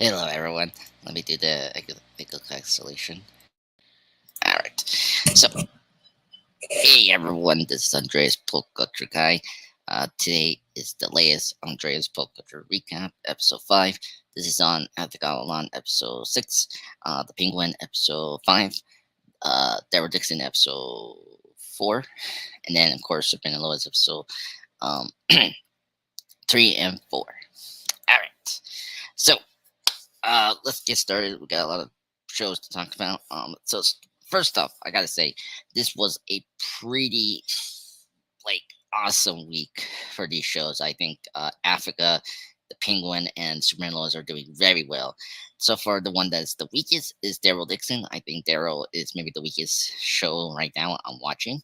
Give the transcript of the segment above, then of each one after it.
Hello, everyone. Let me do the echo solution. All right. So, hey, everyone. This is Andreas Pop Culture Guy. Today is the latest Andreas Pop Culture Recap, Episode 5. This is on Agatha, Episode 6, The Penguin, Episode 5, Daryl Dixon, Episode 4, and then, of course, Super and Lois, Episode um, 3 and 4. All right. So, let's get started. We got a lot of shows to talk about. First off, I gotta say, this was a pretty like awesome week for these shows. I think Africa, the Penguin, and Superman Lois are doing very well. So far, the one that's the weakest is Daryl Dixon. I think Daryl is maybe the weakest show right now I'm watching,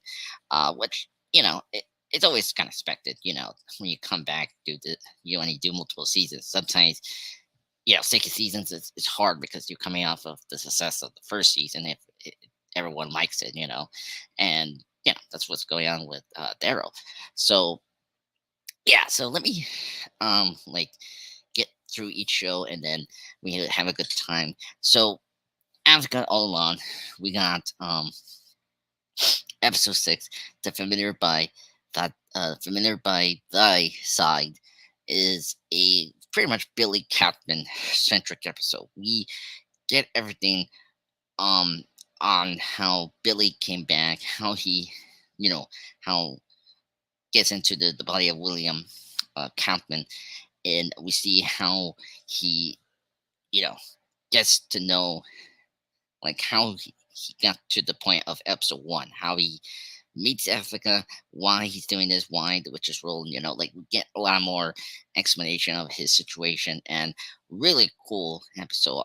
which it's always kind of expected. When you come back, you only do multiple seasons. Sometimes 6 seasons is hard because you're coming off of the success of the first season if everyone likes it, and that's what's going on with Daryl. So yeah, so let me like get through each show and then we have a good time. So Africa all along, we got episode 6, the familiar by thy side is a pretty much Billy Catman centric episode. We get everything um on how Billy came back, how he, you know, how gets into the body of William Kampman, and we see how he, you know, gets to know like how he got to the point of episode 1, how he meets Africa, why he's doing this, why the witch's role, like we get a lot more explanation of his situation and really cool episode.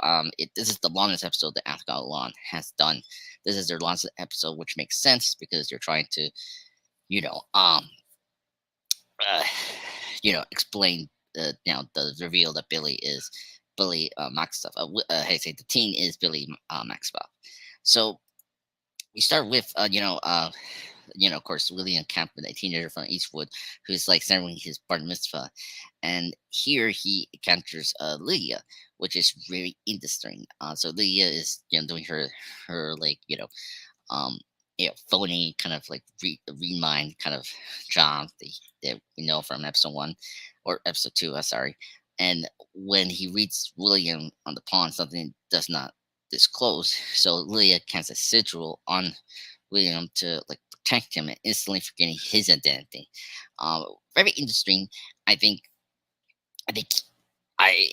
This is the longest episode that Africa Alon has done. This is their longest episode, which makes sense because they're trying to, you know, um, uh, explain the reveal that Billy is Billy Maxwell. I say the teen is Billy Maxwell. So we start with of course, William Campbell, a teenager from Eastwood, who's like celebrating his bar mitzvah, and here he encounters Lydia, which is very interesting. So Lydia is doing her like phony kind of like remind kind of job that we know from episode 1 or episode 2. Sorry, and when he reads William on the pond, something does not disclose, so Lydia casts a sigil on William to like protect him and instantly forgetting his identity. Very interesting. I think. I think. I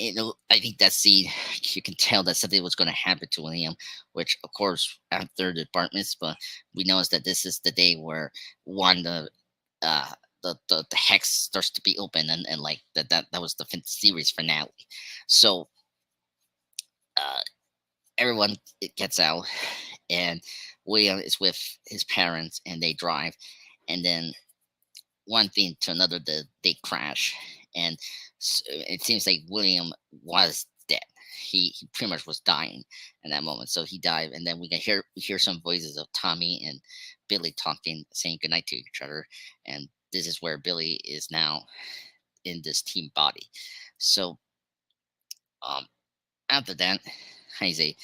think that scene, you can tell that something was going to happen to William, which of course after the bar mitzvah, we notice that this is the day where Wanda, uh, the hex starts to be open, and like that was the series finale. So uh, everyone gets out, and William is with his parents, and they drive, and then one thing to another, they crash, and it seems like William was dead. He pretty much was dying in that moment, so he died, and then we hear some voices of Tommy and Billy talking, saying goodnight to each other, and this is where Billy is now in this team body. So um, after that, I say,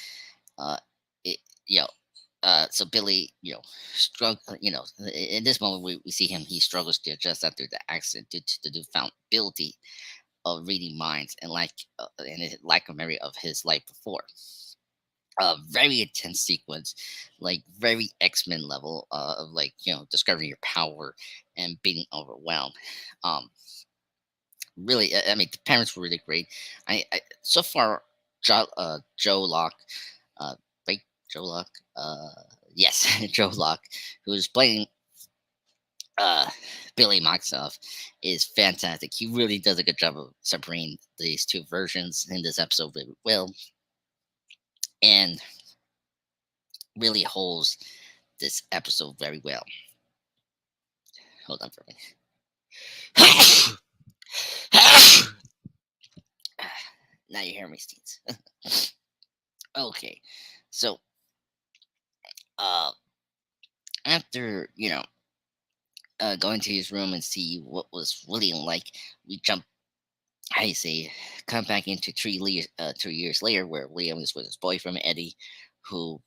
uh, it, you know, so Billy, struggle, in this moment we see him, he struggles to adjust after the accident due to the newfound ability of reading minds and his lack of memory of his life before. A very intense sequence, like very X-Men level of like, discovering your power and being overwhelmed. Um, Really, I mean, the parents were really great. So far, Joe Locke, uh, right, Joe Locke, yes, Joe Locke, who's playing uh, Billy Maxoff, is fantastic. He really does a good job of separating these two versions in this episode very well, and really holds this episode very well. Hold on for a minute. Now you hear me, Steens. Okay, so uh, after going to his room and see what was William like, we jump how you say, come back into 3 years later, where Liam is with his boyfriend Eddie, who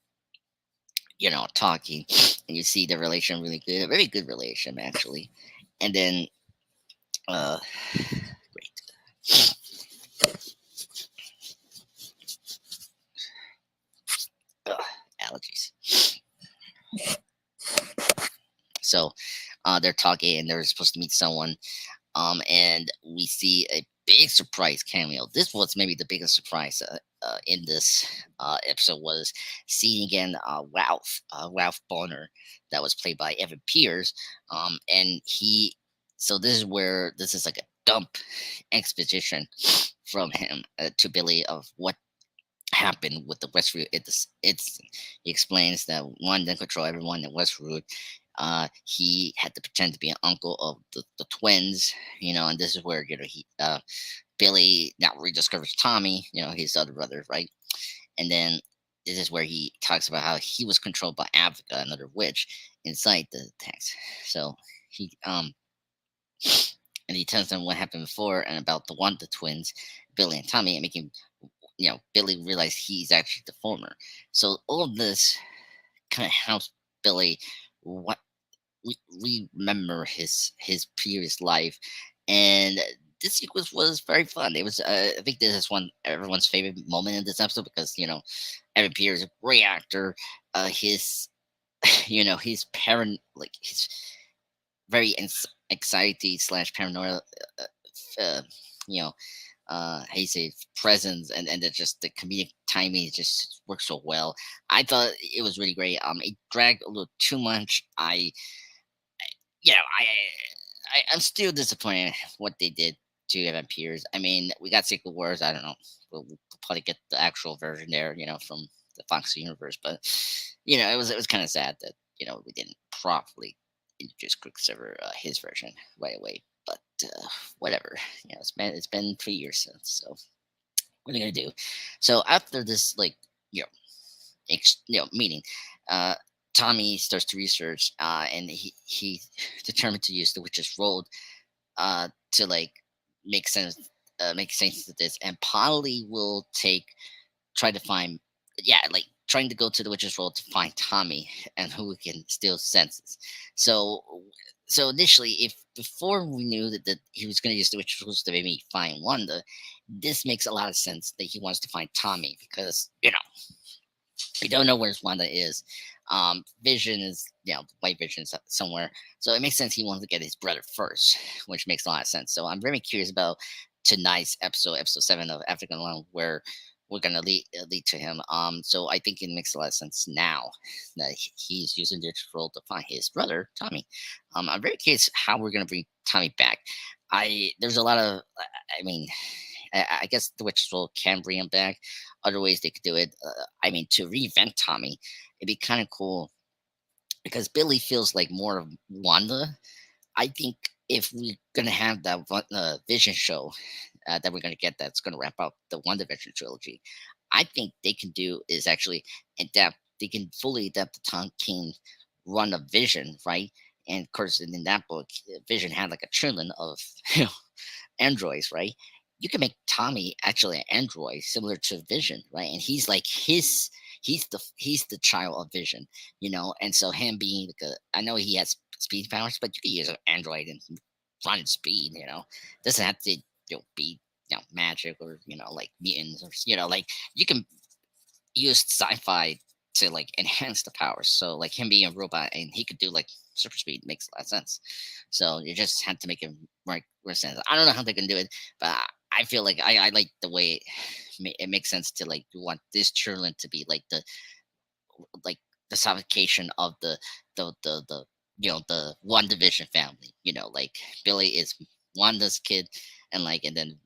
talking, and you see the relation really good, a very good relation actually, and then uh, great, Ugh, allergies. So they're talking, and they're supposed to meet someone, and we see a big surprise cameo. This was maybe the biggest surprise in this episode, was seeing again Ralph Bonner, that was played by Evan Peters, and he. So this is like a dump exposition from him to Billy of what happened with the Westview. He explains that one didn't control everyone in Westwood. He had to pretend to be an uncle of the twins, and this is where Billy now rediscovers Tommy, his other brother, right? And then this is where he talks about how he was controlled by Agatha, another witch, inside the text. So he and he tells them what happened before and about the twins, Billy and Tommy, and making Billy realize he's actually the former. So all of this kind of helps Billy what remember his previous life, and this sequence was very fun. It was, I think this is one everyone's favorite moment in this episode because Evan Peters is a great actor. His his parent like his very anxiety slash paranoia, uh, you know how you say, presence, and just the comedic timing just works so well. I thought it was really great. It dragged a little too much. You know, I'm still disappointed what they did to Evan Peters. I mean, we got Secret Wars. I don't know. We'll probably get the actual version there, from the Fox universe. But it was kind of sad that we didn't properly introduce Quicksilver, his version, right away. But whatever. It's been 3 years since. So what are you gonna do? So after this, like, you know, meeting, uh, Tommy starts to research, and he determined to use the witch's road, to like make sense, make sense of this, and Polly will try to find, yeah, like trying to go to the witch's road to find Tommy and who can steal senses. So initially, if before we knew that he was going to use the witch's rules to maybe find Wanda, this makes a lot of sense that he wants to find Tommy because we don't know where Wanda is. Vision is, White Vision is somewhere, so it makes sense he wants to get his brother first, which makes a lot of sense. So I'm very curious about tonight's episode 7 of African Alone, where we're gonna lead to him. So I think it makes a lot of sense now that he's using the role to find his brother Tommy. I'm very curious how we're gonna bring Tommy back. There's a lot of, I mean, I guess the witch role can bring him back. Other ways they could do it. I mean, to reinvent Tommy, it'd be kind of cool because Billy feels like more of Wanda. I think if we're gonna have that Vision show, that we're gonna get, that's gonna wrap up the WandaVision trilogy, I think they can do is actually adapt. They can fully adapt the Tom King run of Vision, right? And of course, in that book, Vision had like a trillion of androids, right? You can make Tommy actually an android similar to Vision, right? And he's like he's the child of Vision, And so him being like I know he has speed powers, but you can use an android and run at speed, Doesn't have to be magic or like mutants or like you can use sci-fi to like enhance the powers. So like him being a robot and he could do like super speed makes a lot of sense. So you just have to make it more sense. I don't know how they can do it, but I feel like I like the way it makes sense to like you want this children to be like the suffocation of the the one division family. Like Billy is Wanda's kid, and then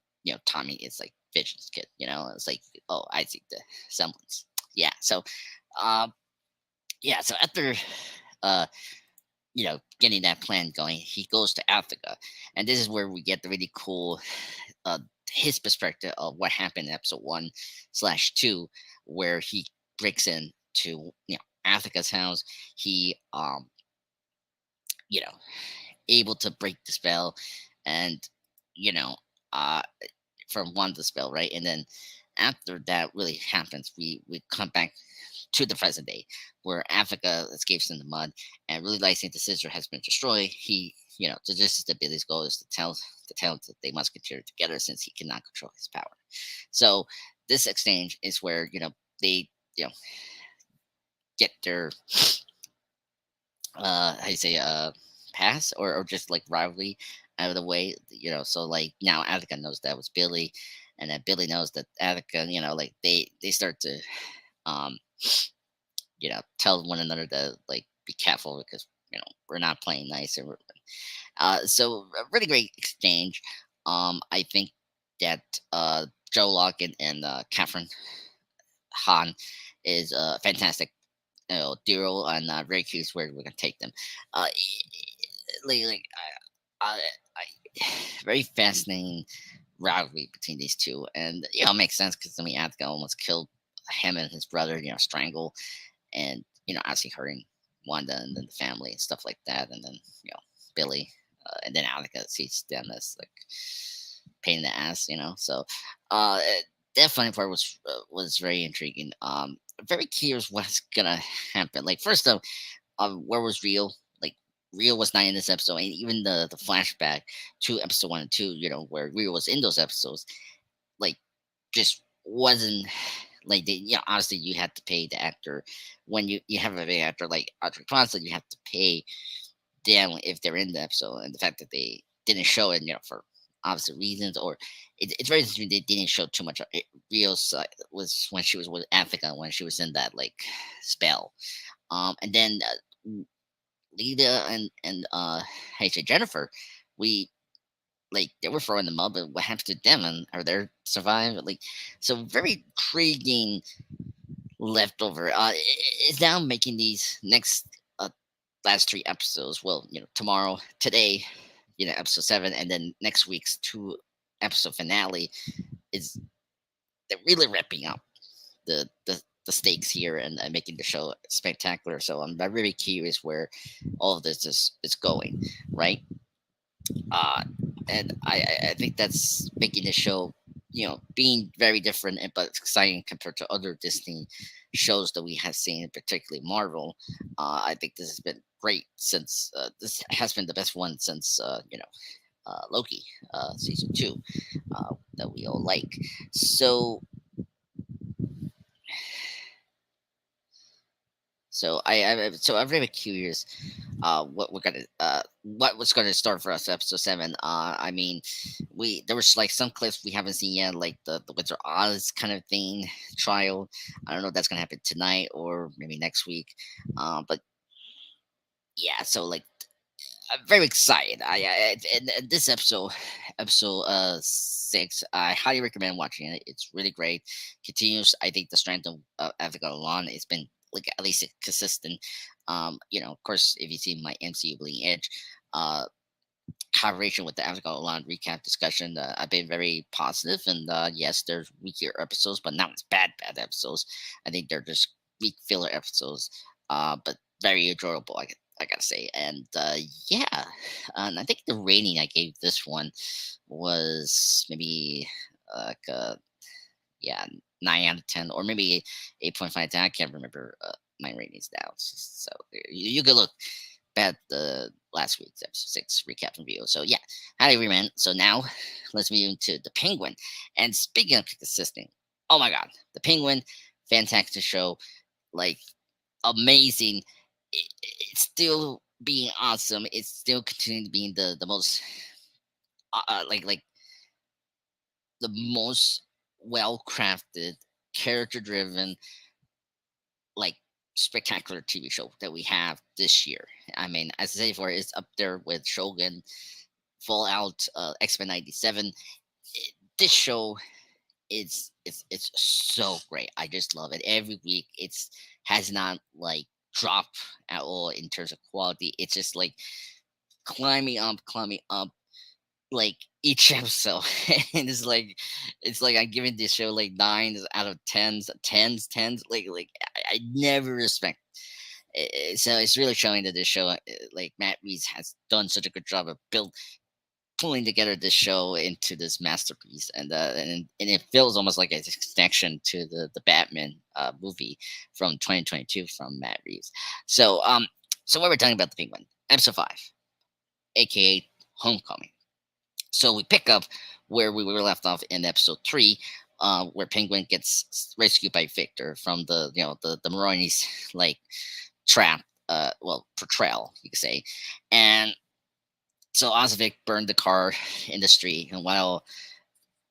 Tommy is like Vision's kid. It's like, oh, I see the semblance. Yeah. So um yeah. So after uh getting that plan going, he goes to Africa, and this is where we get the really cool uh his perspective of what happened in episode 1/2, where he breaks in to Africa's house. He you know able to break the spell, and you know uh from Wanda's spell, right? And then after that really happens, we come back to the present day, where Africa escapes in the mud, and realizing the scissor has been destroyed, he, so this is the Billy's goal, is to tell the talent that they must continue together since he cannot control his power. So this exchange is where they get their how you say pass, or just like rivalry out of the way. So like now Attica knows that was Billy, and then Billy knows that Attica, like they start to um tell one another to like be careful, because we're not playing nice, so a really great exchange. I think that Joe Locke and Catherine Han is fantastic, duo, and very curious where we're gonna take them. Like I, very fascinating rivalry between these two, and it makes sense because I mean Attica almost killed him and his brother, strangle, and obviously hurting Wanda and then the family and stuff like that, and then Billy, and then Attica sees them as like pain in the ass, So uh, that funny part was very intriguing. Very curious what's gonna happen. Like first up, where was Rio? Like Rio was not in this episode, and even the flashback to episode 1 and 2, where Rio was in those episodes, like just wasn't like honestly, you had to pay the actor when you have a big actor like Audrey Swanson, you have to pay them if they're in the episode, and the fact that they didn't show it, for obvious reasons, or it's very interesting they didn't show too much of it. Rio's was when she was with Attica, when she was in that like spell, and then Lita and how you say Jennifer, we like they were throwing them up, but what happened to them, and are they survived? Like, so very intriguing leftover. Is now making these next last 3 episodes. Well, tomorrow, today, episode 7, and then next week's 2 episode finale is they're really wrapping up the stakes here, and making the show spectacular. So I'm very curious where all of this is going, right? uh, and I think that's making the show, being very different, but exciting compared to other Disney shows that we have seen, particularly Marvel. I think this has been great since this has been the best one since Loki season 2, that we all like. So so I'm very curious what was gonna start for us episode 7. I mean, we there was like some clips we haven't seen yet, like the Winter Oz kind of thing trial. I don't know if that's gonna happen tonight or maybe next week. But yeah, so like I'm very excited. And this episode 6, I highly recommend watching it. It's really great. Continues, I think, the strength of Abigail Alon. It's been like at least consistent. Of course, if you see my MCU Bleeding Edge, uh, collaboration with the Abigail Alon recap discussion, I've been very positive. And yes, there's weaker episodes, but not as bad episodes. I think they're just weak filler episodes, but very enjoyable. I gotta say, and yeah, and I think the rating I gave this one was maybe like yeah, 9 out of 10, or maybe 8.5 10. I can't remember my ratings now. So you could look at the last week's episode 6 recap and review. So yeah, highly recommend. So now let's move into the Penguin. And speaking of consistent, oh my god, the Penguin, fantastic show, like amazing. It's still being awesome. It's still continuing to be the most like the most well crafted, character driven, like spectacular TV show that we have this year. I mean, as I say before, it's up there with Shogun, Fallout, X Men '97. This show it's so great. I just love it. Every week, it's has not like dropped at all in terms of quality. It's just like climbing up, like each episode. And it's like I'm giving this show like 9s out of tens. Like I never respect. So it's really showing that this show, like Matt Reeves has done such a good job of pulling together this show into this masterpiece, and it feels almost like a connection to the Batman movie from 2022 from Matt Reeves. So so what we're talking about the Penguin, episode 5, aka Homecoming. So we pick up where we were left off in episode 3, where Penguin gets rescued by Victor from the Maroni's like trap, portrayal, you could say. And so Osvic burned the car in the street, and while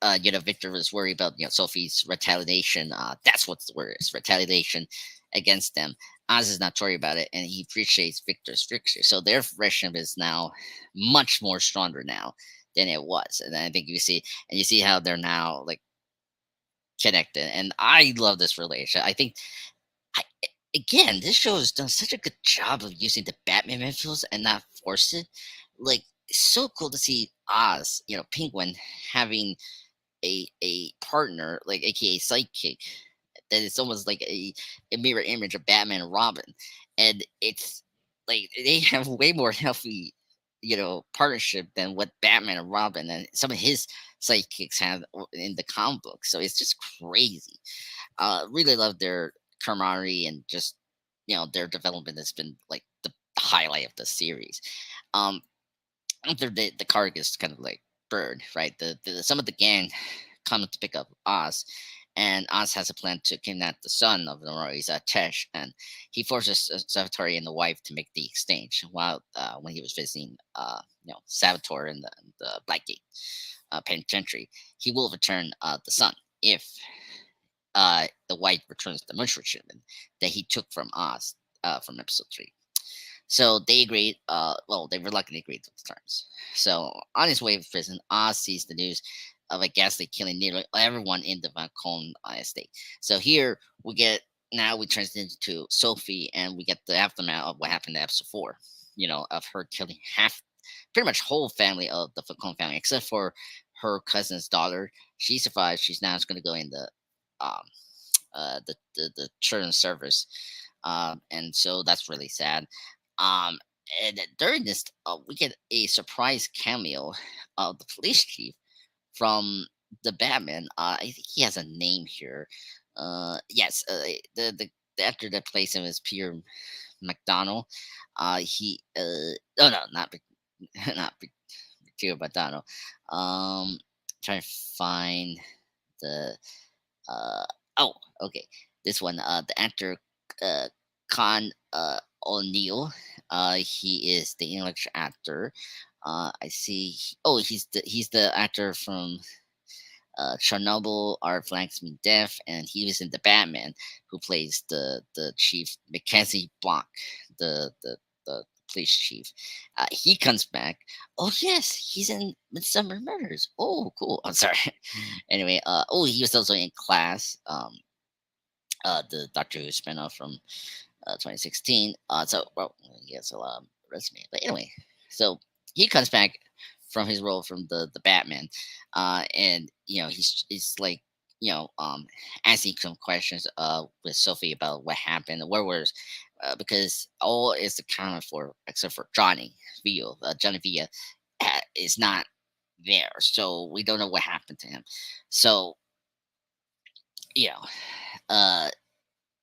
Victor was worried about Sophie's retaliation. That's what the word is, retaliation against them. Oz is not worried about it, and he appreciates Victor's victory. So their friendship is now much more stronger now than it was, and I think you see how they're now like connected. And I love this relationship. I think I, again, this show has done such a good job of using the Batman influence and not force it. Like, it's so cool to see Oz, Penguin, having a partner, like aka sidekick, that is almost like a mirror image of Batman and Robin. And it's like they have way more healthy, partnership than what Batman and Robin and some of his sidekicks have in the comic book. So it's just crazy. Really love their camaraderie and just their development has been like the highlight of the series. Um, After the car gets kind of like burned, right? Some of the gang come to pick up Oz, and Oz has a plan to kidnap the son of the Roy's, Tesh, and he forces Salvatore and the wife to make the exchange while when he was visiting, Salvatore in the Blackgate penitentiary. He will return the son if the wife returns the mushroom shipment that he took from Oz from episode 3. So they agreed. They reluctantly agreed to the terms. So on his way to prison, Oz sees the news of a ghastly killing nearly everyone in the Van Cone estate. So here we transition to Sophie, and we get the aftermath of what happened in episode 4. Of her killing pretty much whole family of the Falcone family, except for her cousin's daughter. She survived. She's now going to go in um, the children's service, and so that's really sad. Um, and during this, we get a surprise cameo of the police chief from the Batman. I think he has a name here. Yes, the actor that plays him is Peter McDonald. He oh no, not not Peter McDonald. Trying to find the uh oh, okay, this one. The actor uh Con O'Neill. He is the English actor. I see. Oh, he's the actor from Chernobyl, Art Flanks Me Death, and he was in the Batman, who plays the chief Mackenzie Block, the police chief. He comes back. Oh yes, he's in Midsummer Murders. Oh, cool. I'm sorry. Anyway, he was also in Class. The Doctor Who spinoff from 2016. He has a lot of resume. But anyway, so he comes back from his role from the Batman, and he's like asking some questions with Sophie about what happened, where was because all is accounted for except for Johnny Villa is not there, so we don't know what happened to him. So you know, uh,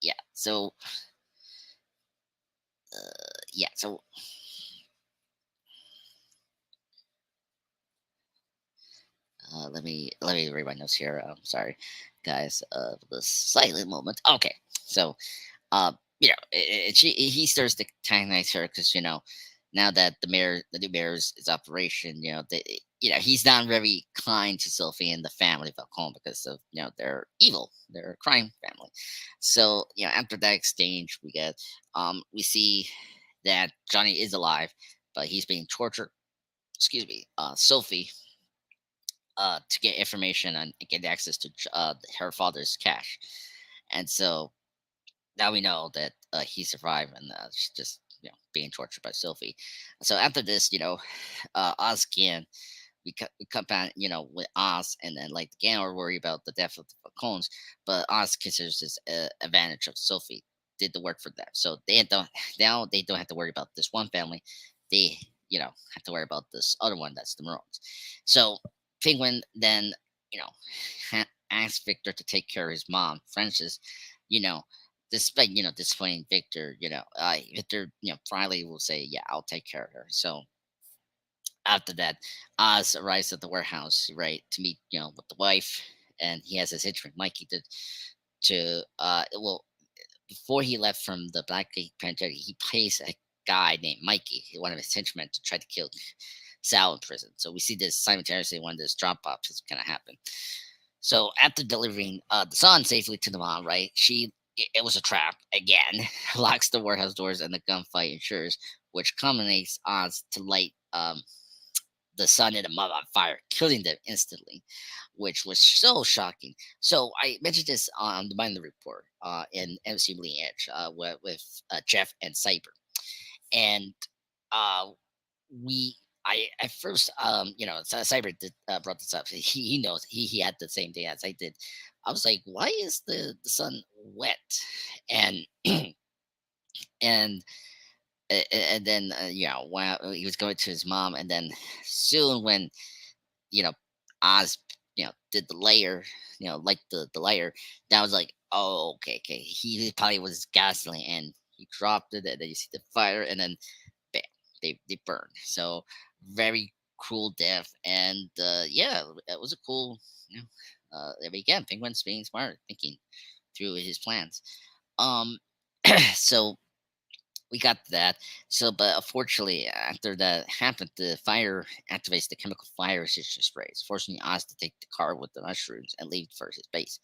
yeah. So yeah. So let me read my notes here. Sorry, guys, for the silent moment. Okay, so uh, he starts to antagonize her because now that the new mayor is operation, he's not very kind to Sophie and the family back home because of they're evil, they're a crime family. So after that exchange, we see that Johnny is alive, but he's being tortured. Excuse me, Sophie to get information and get access to her father's cash. And so now we know that he survived and she's just being tortured by Sophie. So after this, Oz again, we come back, with Oz, and then like the gang are worried about the death of the Falcones, but Oz considers this advantage of Sophie did the work for them. So they don't now they don't have to worry about this one family. They have to worry about this other one that's the Maroons. So Penguin then, you know, asks Victor to take care of his mom, Frances. You know, despite disappointing Victor, Victor, finally will say, "Yeah, I'll take care of her." So after that, Oz arrives at the warehouse, right, to meet, with the wife, and he has his henchman Mikey well, before he left from the Black Gate Penitentiary, he pays a guy named Mikey, one of his henchmen, to try to kill Sal in prison. So we see this simultaneously when this drop off is going to happen. So after delivering the son safely to the mom, right, it was a trap again, locks the warehouse doors, and the gunfight ensures, which culminates Oz to light the son and the mother on fire, killing them instantly, which was so shocking. So I mentioned this on the Mind Report in MC Bleeding Edge with Jeff and Cyber, and uh, we. I at first, Cyber brought this up. He knows he had the same thing as I did. I was like, why is the sun wet? And and and then while he was going to his mom, and then soon when you know, Oz, did the layer, like the layer, that was like, oh, okay, okay. He probably was gasoline and he dropped it, and then you see the fire, and then bam, they burn. So very cruel death, and yeah, it was a cool, again, Penguin's being smart, thinking through his plans. Um, so we got that. So, but unfortunately, after that happened, the fire activates the chemical fire extinguisher sprays, forcing Oz to take the car with the mushrooms and leave for his base.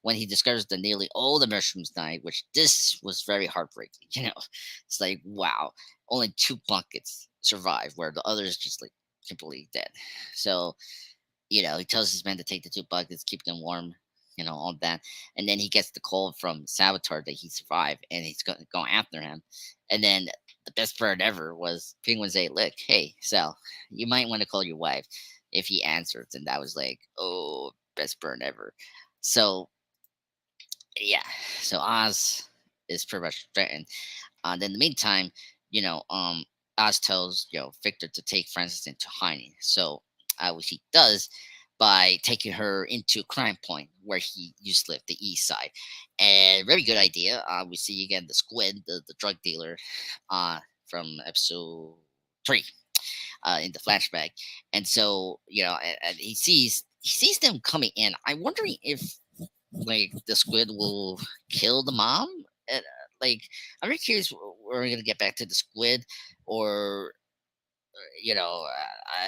When he discovers that nearly all the mushrooms died, which this was very heartbreaking. It's like wow, only two buckets survived, where the others just like completely dead. So he tells his men to take the two buckets, keep them warm, all that. And then he gets the call from Saboteur that he survived and he's going after him. And then the best part ever was Penguin say, "Look, hey, Sal, you might want to call your wife if he answers." And that was like, oh, best burn ever. So, yeah. So Oz is pretty much threatened. Then in the meantime, you know, um, Oz tells Victor to take Frances into hiding. So which he does by taking her into Crime Point, where he used to live, the East Side. And very good idea. We see again the Squid, the drug dealer, from episode 3. In the flashback, and so and he sees them coming in. I'm wondering if like the squid will kill the mom. Like I'm very curious. We're gonna get back to the squid, or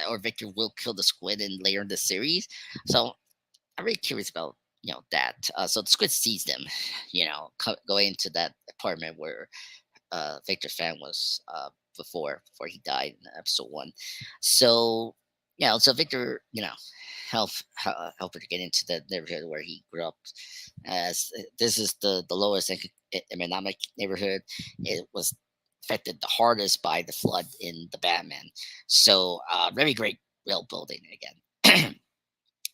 or Victor will kill the squid in later in the series. So I'm really curious about that. So the squid sees them, going into that apartment where Victor Fan was before he died in episode 1. So so Victor, help her to get into the neighborhood where he grew up. As this is the lowest economic neighborhood, it was affected the hardest by the flood in the Batman. So very great real building again.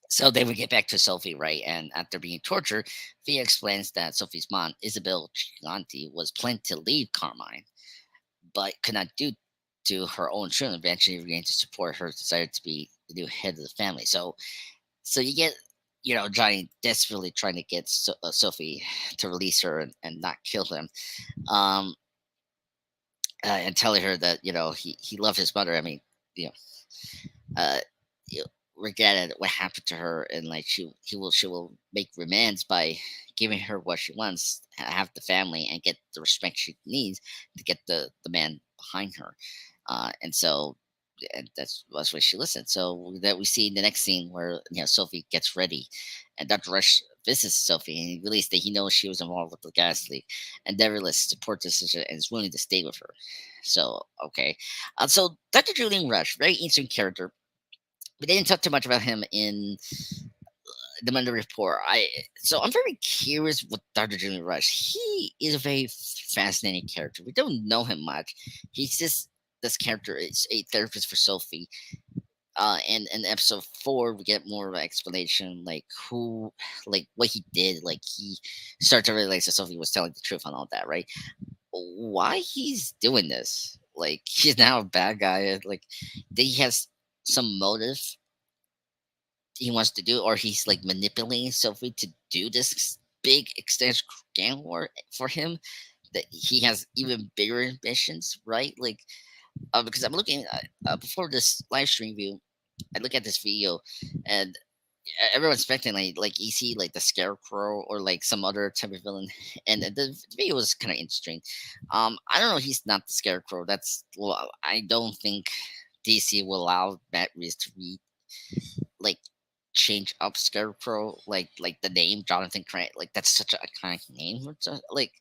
So they would get back to Sophie, right? And after being tortured, Thea explains that Sophie's mom, Isabel Giganti, was planning to leave Carmine, but could not do to her own children. Eventually, began to support her desire to be the new head of the family. So you get, Johnny desperately trying to get Sophie to release her and not kill him, um, and telling her that he loved his mother. I mean, you know, uh, you know, regretted what happened to her, and like she will make amends by giving her what she wants, have the family, and get the respect she needs to get the man behind her. And so and that's why she listened. So that we see in the next scene where Sophie gets ready, and Dr. Rush visits Sophie, and he realizes that he knows she was involved with the gas leak, and nevertheless support the decision and is willing to stay with her. So okay, so Dr. Julian Rush, very interesting character. We didn't talk too much about him in the Monday Report. I'm very curious with Dr. Julian Rush. He is a very fascinating character. We don't know him much. He's just this character is a therapist for Sophie. And in episode 4, we get more of an explanation, like what he did. Like he started to realize that Sophie was telling the truth and all that, right? Why he's doing this? Like he's now a bad guy. Like that he has some motive he wants to do, or he's like manipulating Sophie to do this big extended gang war for him. That he has even bigger ambitions, right? Like, because I'm looking before this live stream view, I look at this video, and everyone's expecting like you see like the scarecrow or like some other type of villain, and the video was kind of interesting. I don't know, he's not the scarecrow. That's, well, I don't think DC will allow Matt Reeves to like change up scarecrow, like the name Jonathan Crane, like that's such an iconic name. Like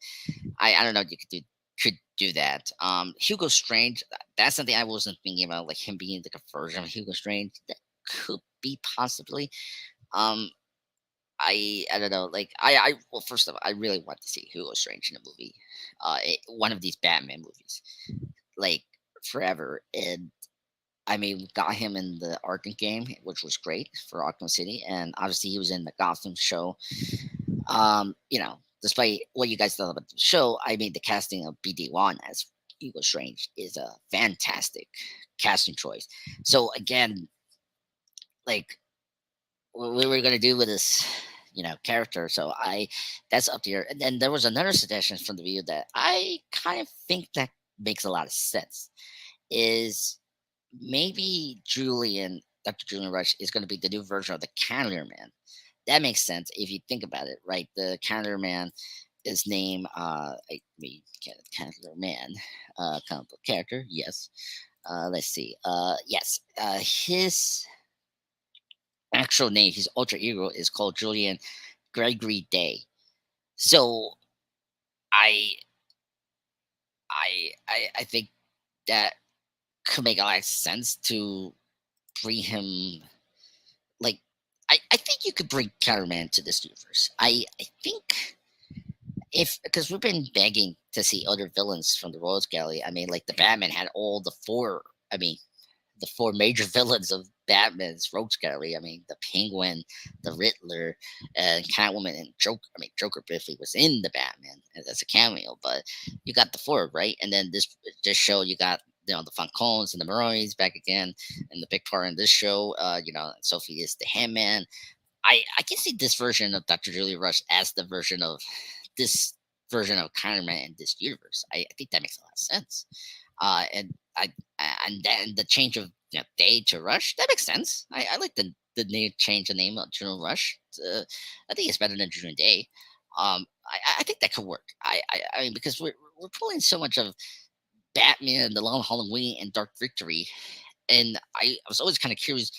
I don't know if you could do that. Hugo Strange, that's something I wasn't thinking about, like him being like a version of Hugo Strange. That could be possibly. Um, I don't know. Like well, first of all, I really want to see Hugo Strange in a movie, one of these Batman movies, like forever. And I mean, we got him in the Arkham game, which was great for Arkham City, and obviously he was in the Gotham show. Despite what you guys thought about the show, I mean, the casting of BD1 as Hugo Strange is a fantastic casting choice. So again, like what we were gonna do with this, character. So that's up here. And then there was another suggestion from the video that I kind of think that makes a lot of sense. Is maybe Dr. Julian Rush is going to be the new version of the Calendar Man. That makes sense if you think about it, right? The Calendar Man is named, I mean, Calendar Man, comic book character, yes. Let's see. Yes, his actual name, his alter ego, is called Julian Gregory Day. So I, I think that could make a lot of sense to bring him. Like, I think you could bring Counterman to this universe. I think, if because we've been begging to see other villains from the Rogues Gallery. I mean, like the Batman had all the four. I mean, the four major villains of Batman's Rogues Gallery. I mean, the Penguin, the Riddler, and Catwoman, and Joker. I mean, Joker briefly was in the Batman as a cameo, but you got the four, right. And then this show, you got, the Falcones and the Maronis back again, and the big part in this show. Sophie is the Handman. I can see this version of Dr. Julie Rush as the version of this version of Iron Man in this universe. I think that makes a lot of sense. And I and then the change of, Day to Rush, that makes sense. I like the name, change the name of Julian Rush. I think it's better than Julian Day. I think that could work. I mean, because we're pulling so much of Batman, The Long Halloween, and Dark Victory, and I was always kind of curious.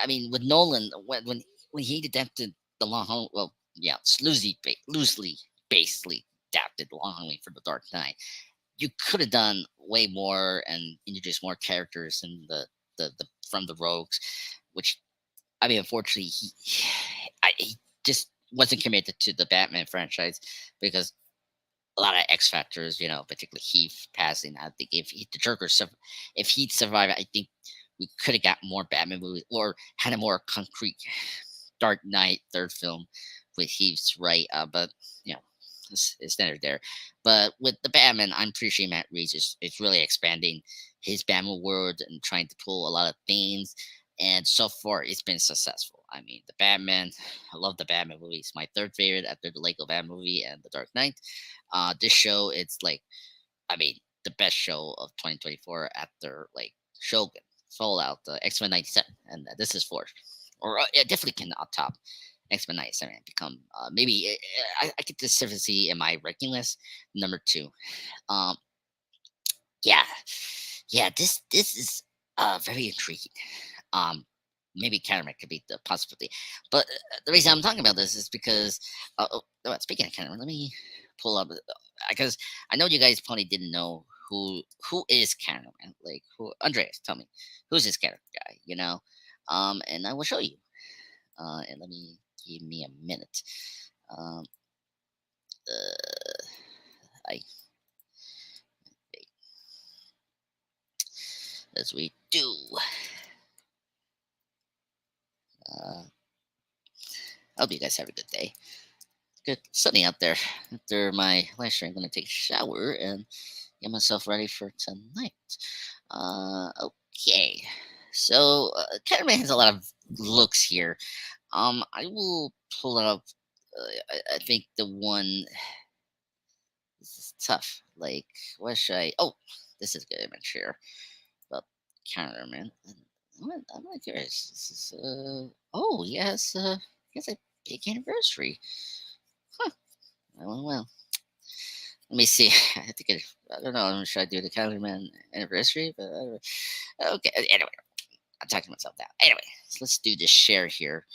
I mean, with Nolan, when he adapted The Long Halloween, well, yeah, it's loosely, basically adapted The Long Halloween for The Dark Knight. You could have done way more and introduced more characters in the from the Rogues, which, I mean, unfortunately, he just wasn't committed to the Batman franchise because a lot of X factors, particularly Heath passing. I think the Joker, if he'd survived, I think we could have got more Batman movies or had a more concrete Dark Knight third film with Heath's, right. But you know, it's standard there. But with the Batman, I'm pretty sure Matt Reeves is really expanding his Batman world and trying to pull a lot of things. And so far, it's been successful. I mean, the Batman, I love the Batman movie. It's my third favorite after the Lego Batman movie and the Dark Knight. This show, it's like, I mean, the best show of 2024 after like Shogun, Fallout, X-Men 97, and this is fourth. Or it definitely can top X-Men 97 and become, maybe, I get this see in my ranking list number two. Um, yeah, yeah, this is very intriguing. Um, Maybe Cataract could be the possibility, but the reason I'm talking about this is because, speaking of Cataract, let me pull up, because I know you guys probably didn't know who is Cataract. Like, who? Andreas, tell me, who's this Cataract guy? And I will show you. And let me give me a minute. Um, uh, I as we do. Uh, I hope you guys have a good day. Good sunny out there. After my live stream, I'm gonna take a shower and get myself ready for tonight. Okay. So, Catman has a lot of looks here. I will pull up. I think the one. This is tough. Like, what should I? Oh, this is good. I'm sure about Counterman. I'm not curious. This is. Oh, yes. It's a big anniversary. Huh. Well. Let me see. I think I don't know. Should I do the Counterman anniversary? But okay. Anyway, I'm talking myself down. Anyway, so let's do this share here,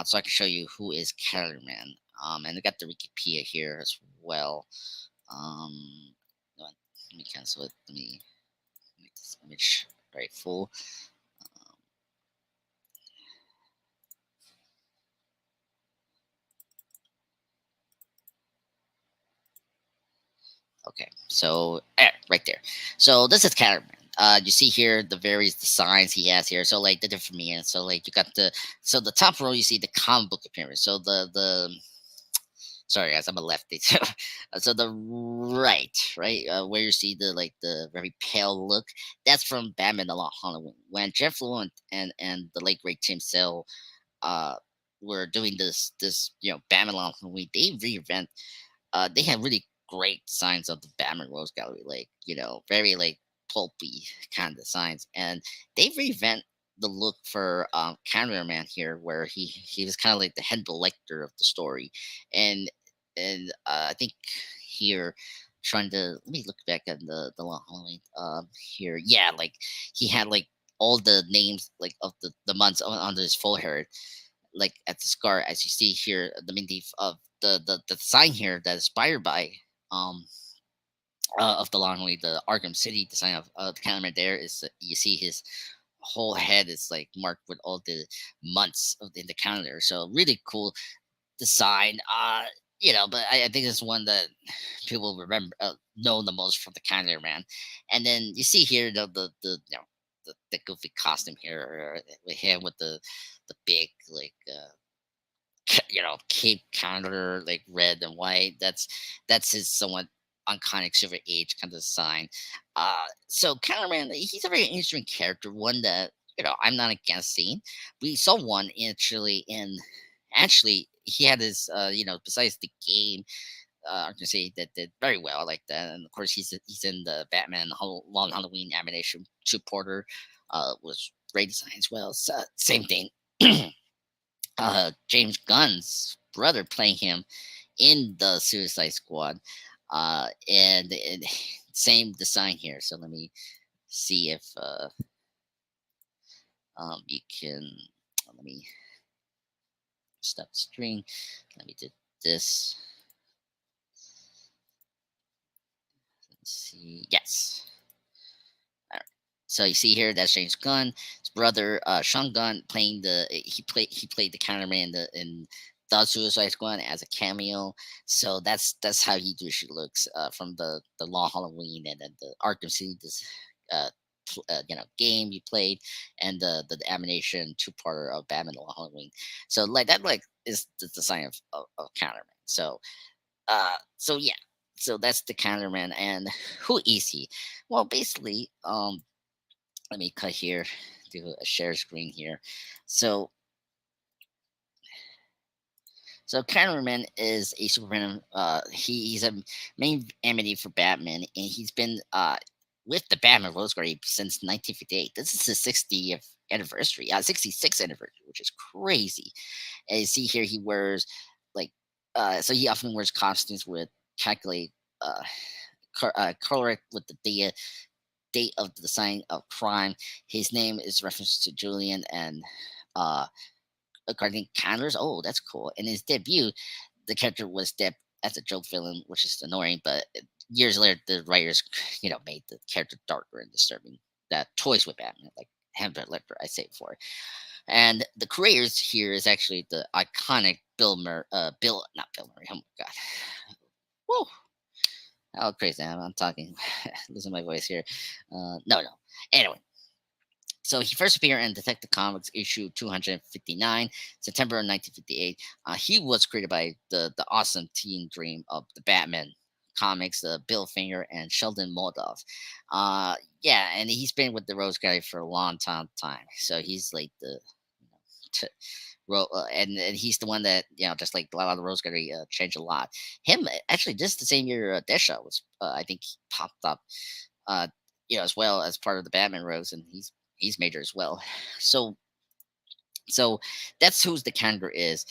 so I can show you who is Counterman. And I got the Wikipedia here as well. Hold on, let me cancel it. Let me make this image very full. Um, okay, so right there. So this is Counterman. You see here the various designs he has here. So like the different meanings. So like you got the top row. You see the comic book appearance. So the sorry guys, I'm a lefty. So the right, where you see the very pale look, that's from Batman: The Long Halloween when Jeff Lowe and the late great Tim Sale uh were doing this Batman: Long Halloween. They had really great designs of the Batman Rose Gallery, like very like pulpy kind of designs, and they revamp the look for Cameraman here, where he was kind of like the head lector of the story, and I think here trying to let me look back at the Long Halloween here, yeah, like he had like all the names like of the months under his forehead like at the scar as you see here the main thief of the design here that is inspired by um of the long way the Arkham City design of the camera there is you see his whole head is like marked with all the months in the calendar, so really cool design. But I think it's one that people remember know the most from the calendar man. And then you see here the the goofy costume here with him with the big like Cape Candor, like red and white. That's his somewhat iconic Silver Age kind of design. So Counterman, he's a very interesting character, one that I'm not against seeing. We saw one actually he had his besides the game. I can say that did very well like that, and of course he's in the Batman Long Halloween animation two porter, was great design as well. So, same thing. James Gunn's brother playing him in the Suicide Squad. And same design here. So let me see if you can. Let me stop the string. Let me do this. Let's see. Yes. All right. So you see here that's James Gunn, his brother Sean Gunn playing he played the counterman in the Suicide Squad as a cameo. So that's how he usually looks from the Long Halloween and then the Arkham City this uh, game you played and the animation two parter of Batman Long Halloween. So like that like is the design of counterman. So yeah. So that's the counterman, and who is he? Well, basically, let me cut here, do a share screen here. So, so Counterman is a Superman. He's a main enemy for Batman, and he's been with the Batman Rose Guard since 1958. This is his 60th anniversary, 66th anniversary, which is crazy. And you see here, he wears like, so he often wears costumes with calculate, uh, correct with the date of the sign of crime. His name is reference to Julian and uh according Candler's. Oh, that's cool. In his debut, the character was dead as a joke villain, which is annoying, but years later the writers, made the character darker and disturbing. That toys with Batman, like Hannibal Lecter, I say for it. And the creators here is actually the iconic Bill, not Bill Murray. Oh my god. Whoa. Oh, crazy. I'm talking, losing my voice here. No. Anyway, so he first appeared in Detective Comics issue 259, September 1958. He was created by the awesome teen dream of the Batman comics, Bill Finger and Sheldon Moldoff. Yeah, and he's been with the Rose Gallery for a long time. So he's like the you know, t- and he's the one that just like a lot of the Rose Gallery changed a lot. Him actually, just the same year Desha was, I think, he popped up, uh, as well as part of the Batman Rose, and he's major as well. So so that's who's the character is.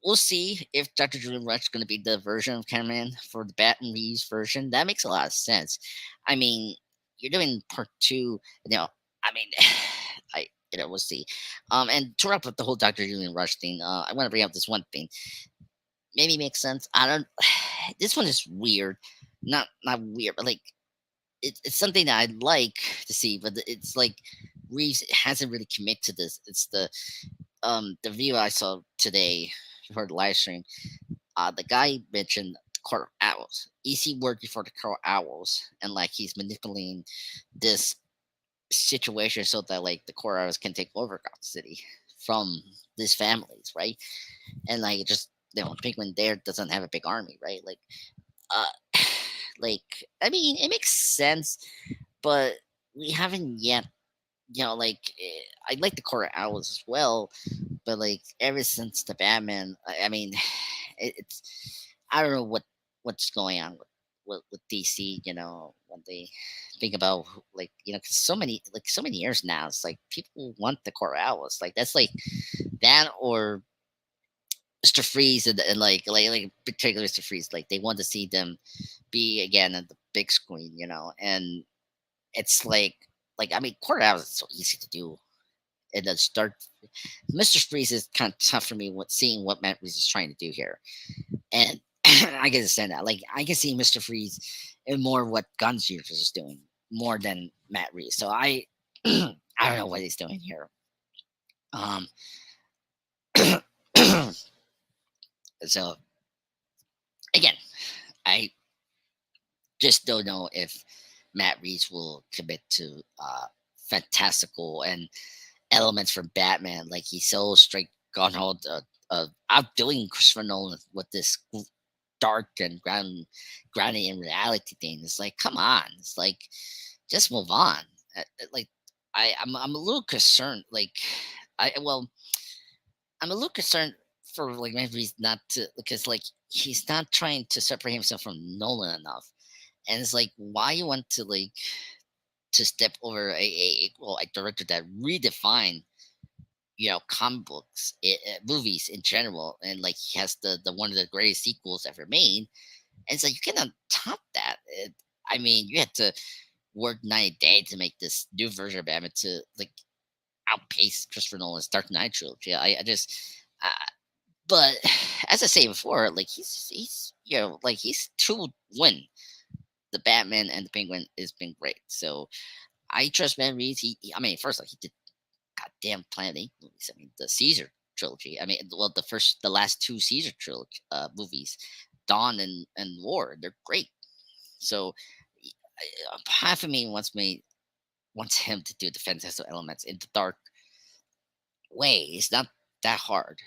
We'll see if Dr. Julian Rush is going to be the version of Catman for the Batman Reeves version. That makes a lot of sense. I mean, you're doing part two. I mean, we'll see. And to wrap up the whole Dr. Julian Rush thing, I want to bring up this one thing. Maybe makes sense. I don't. This one is weird. Not weird, but like it's something that I'd like to see, but it's like Reeves hasn't really committed to this. It's the video I saw today for the live stream. The guy mentioned the Court of Owls. Is he working for the Court of Owls, and like he's manipulating this situation so that like the Court of Owls can take over Gotham City from these families, right? And like just Penguin there doesn't have a big army, right? Uh, like I mean, it makes sense, but we haven't yet. I like the Court of Owls as well, but like ever since the Batman, I mean, it's I don't know what's going on with DC. When they think about like 'cause so many years now, it's like people want the Court of Owls. Like that's like that or Mr. Freeze and like particularly Mr. Freeze. Like they want to see them be again at the big screen, and it's like I mean, Court of Owls is so easy to do and then start. Mr. Freeze is kind of tough for me with seeing what Matt Reeves is trying to do here. And I can understand that. Like I can see Mr. Freeze in more what Guns Users is doing more than Matt Reeves. So I I don't know what he's doing here. Um so again, I just don't know if Matt Reeves will commit to fantastical and elements from Batman. Like he's so straight gun hold outdoing Christopher Nolan with this dark and grounding in reality thing. It's like, come on. It's like, just move on. Like, I'm a little concerned. Like, I well, I'm a little concerned for like maybe he's not to because like he's not trying to separate himself from Nolan enough. And it's like, why you want to like to step over a director that redefined comic books, movies in general, and like he has the one of the greatest sequels ever made. And so you cannot top that. I mean, you had to work 90 days to make this new version of Batman to like outpace Christopher Nolan's Dark Knight trilogy. I just, uh, but as I say before, like he's like he's to win the Batman and the Penguin has been great. So I trust Matt Reeves. I mean, first of all, he did goddamn Planet of the Apes movies. I mean, the Caesar trilogy. I mean, well, the last two Caesar trilogy movies, Dawn and War, they're great. So half of me wants him to do the fantastical elements in the dark way. It's not that hard,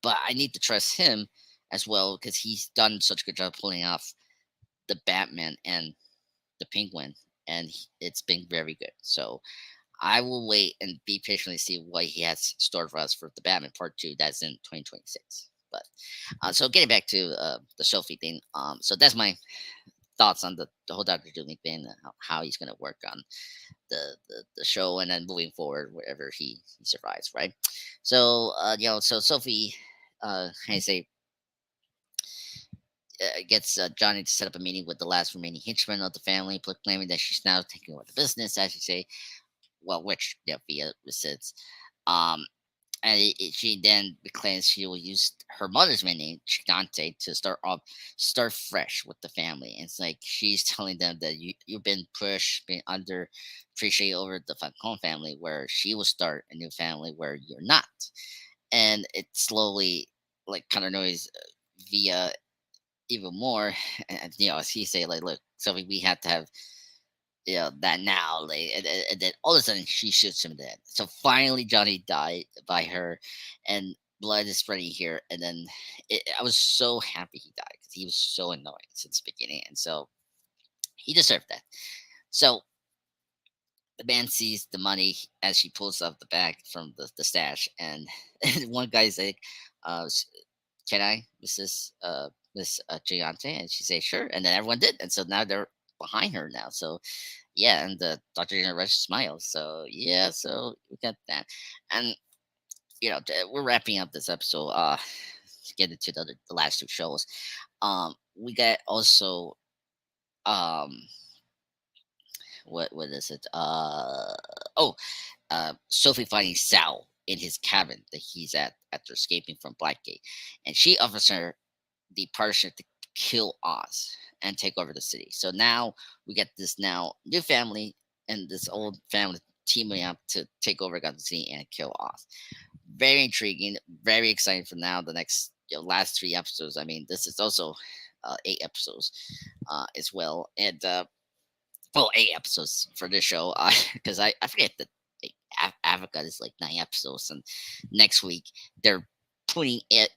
but I need to trust him as well because he's done such a good job pulling off the Batman and the Penguin, and it's been very good. So I will wait and be patiently see what he has stored for us for the Batman Part Two. That's in 2026. But so getting back to the Sophie thing, so that's my thoughts on the whole Doctor Doom thing, how he's going to work on the show, and then moving forward wherever he survives, right? So so Sophie, I say, gets Johnny to set up a meeting with the last remaining henchman of the family, proclaiming that she's now taking over the business, as you say, well, which via receipts. Um, and she then claims she will use her mother's maiden name, Gigante, to start fresh with the family. And it's like she's telling them that you've been pushed, been under appreciated over the Falcone family, where she will start a new family where you're not. And it slowly, like, kind of noise via even more. And, as he say, like, look, so we have to have that now, like, and then all of a sudden she shoots him dead. So finally Johnny died by her, and blood is spreading here, and then I was so happy he died because he was so annoying since the beginning, and so he deserved that. So the man sees the money as she pulls up the bag from the stash, and, and one guy's like, "Can I, Miss Gigante?" And she says, "Sure," and then everyone did, and so now they're behind her now. So yeah, and the Dr. Rush smiles. So yeah, so we got that, and we're wrapping up this episode. To get into the last two shows. We got also um, what is it? Oh, Sophie finding Sal in his cabin that he's at after escaping from Blackgate, and she offers her the partnership to kill Oz and take over the city. So now we get this now new family and this old family teaming up to take over Gotham City and kill Oz. Very intriguing, very exciting for now. The next last three episodes. I mean, this is also 8 episodes as well, and well, 8 episodes for this show because I forget that like, Agatha is like 9 episodes, and next week they're putting 8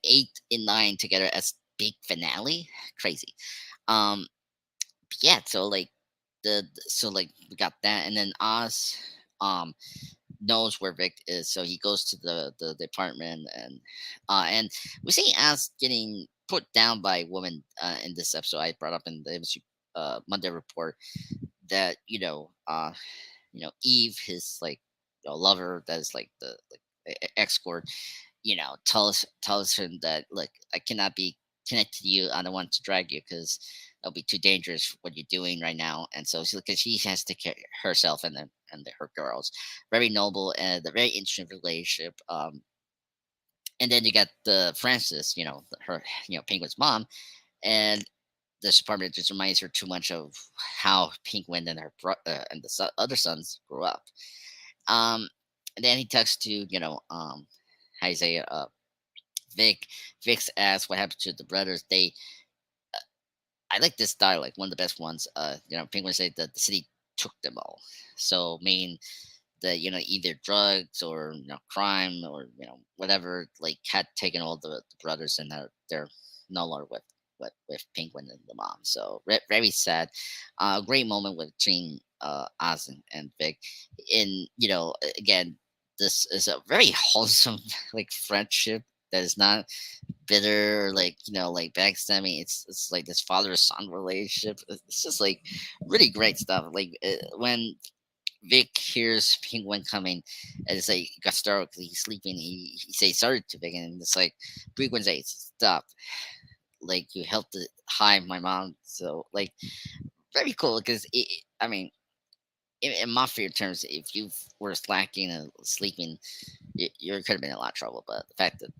and 9 together as big finale. Crazy. Um, yeah. So like so like we got that, and then Oz um knows where Vic is, so he goes to the department, and we see Oz getting put down by a woman in this episode. I brought up in the Monday report that Eve, his like lover, that is like the like escort, tells him that, look, I cannot be connected to you. I don't want to drag you because it'll be too dangerous what you're doing right now. And so because she has to take care of herself her girls. Very noble and a very interesting relationship. And then you got the Francis, her, Penguin's mom, and this department just reminds her too much of how Penguin and and the other sons grew up. Um, and then he talks to how you say it, Vic. Vic's asks what happened to the brothers. I like this dialect, one of the best ones. Penguin said that the city took them all. So mean that either drugs or crime or whatever like had taken all the brothers, and they're no longer with Penguin and the mom. So very sad. Great moment with between Oz and Vic. And again, this is a very wholesome like friendship that is not bitter or like like backstabbing. It's like this father son relationship. It's just like really great stuff. Like when Vic hears Penguin coming, and it's like got startled because he's sleeping. He says sorry to Vic, and it's like Penguin says, "Stop! Like you helped to hide my mom." So like very cool because I mean, in mafia terms, if you were slacking and sleeping, you could have been in a lot of trouble. But the fact that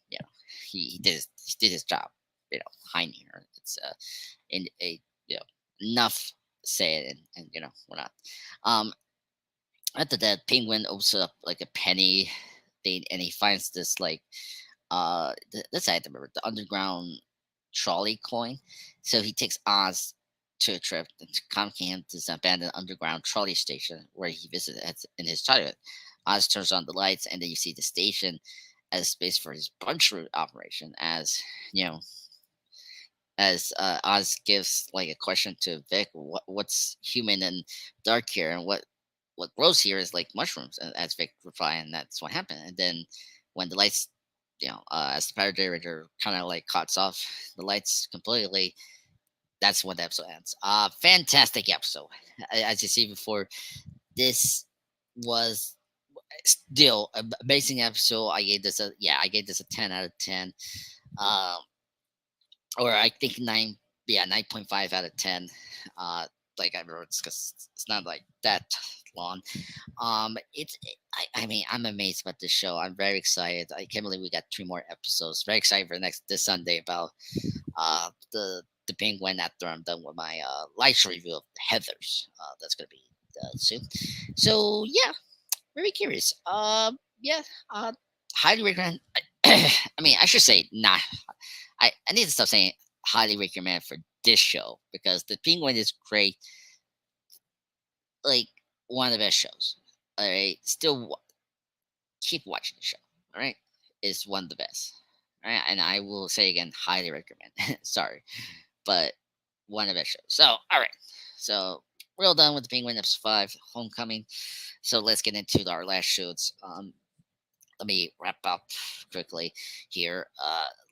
you know he did his job, hiding her, it's in a enough said, and whatnot. Um, After that, Penguin opens up like a penny thing, and he finds this like this I have to remember, the underground trolley coin. So he takes Oz to a trip to Comcam to this abandoned underground trolley station where he visited in his childhood. Oz turns on the lights, and then you see the station as a space for his bunch route operation. You know, Oz gives like a question to Vic, what's human and dark here, and what grows here is like mushrooms. And as Vic reply, and that's what happened. And then when the lights, as the power generator kind of like cuts off the lights completely, that's when the episode ends. Fantastic episode. As you see before, this was still an amazing episode. I gave this a 10 out of 10. Um, or I think 9.5 out of 10. Uh, like I wrote, because it's not like that long. I mean, I'm amazed about this show. I'm very excited. I can't believe we got 3 more episodes. Very excited for next this Sunday about the Penguin after I'm done with my live show review of Heather's. That's gonna be soon. So yeah, very curious. Yeah. Highly recommend. I mean, I should say not. I need to stop saying highly recommend for this show because the Penguin is great. Like one of the best shows. All right, still keep watching the show. All right. is one of the best. Right? And I will say again, highly recommend. Sorry, but one of the best shows. So, all right. So we're all done with the Penguin episode 5, Homecoming. So let's get into our last shows. Let me wrap up quickly here.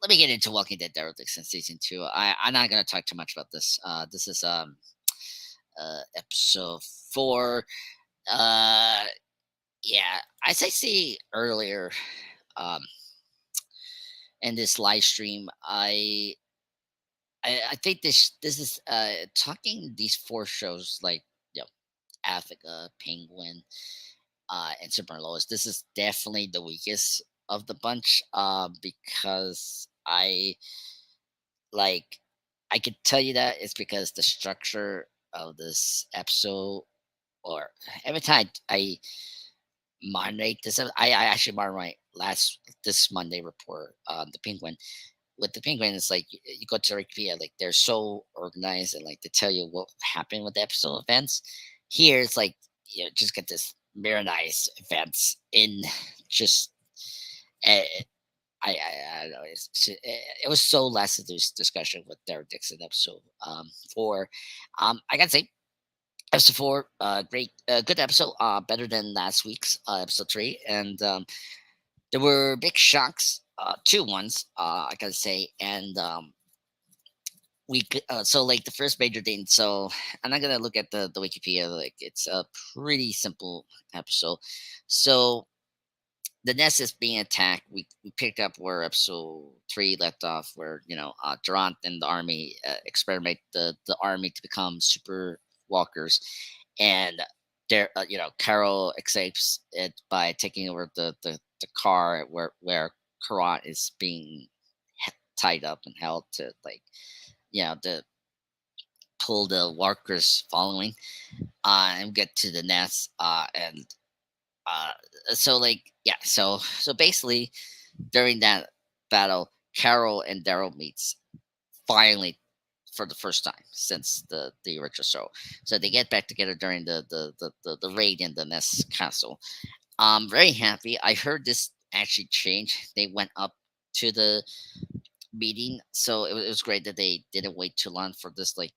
Let me get into Walking Dead Daryl Dixon season 2. I'm not gonna talk too much about this. This is episode 4. Uh, yeah, as I say earlier, um, in this live stream, I think this is talking these 4 shows like Africa, Penguin, and Super Lois. This is definitely the weakest of the bunch, because like I could tell you that it's because the structure of this episode, or every time I moderate this, I actually moderate my last this Monday report on the Penguin. With the Penguin, it's like you go to Wikipedia, like they're so organized and like to tell you what happened with the episode events. Here, it's like just get this Marinized events in just. Uh, I don't know. It was so less of this discussion with Derek Dixon episode 4. I gotta say, episode 4, great, good episode. Better than last week's episode 3, and there were big shocks. 2 ones, I gotta say, and so like the first major thing. So I'm not gonna look at the Wikipedia. Like it's a pretty simple episode. So the nest is being attacked. We picked up where episode 3 left off, where Durant and the army experiment the army to become super walkers, and there Carol escapes it by taking over the car where Karat is being tied up and held to, like, to pull the walkers following, and get to the nest, and uh so like yeah so basically during that battle, Carol and Daryl meets finally for the first time since the original show. So they get back together during the raid in the Nest Castle. I'm very happy. I heard this actually changed. They went up to the meeting, so it was great that they didn't wait too long for this, like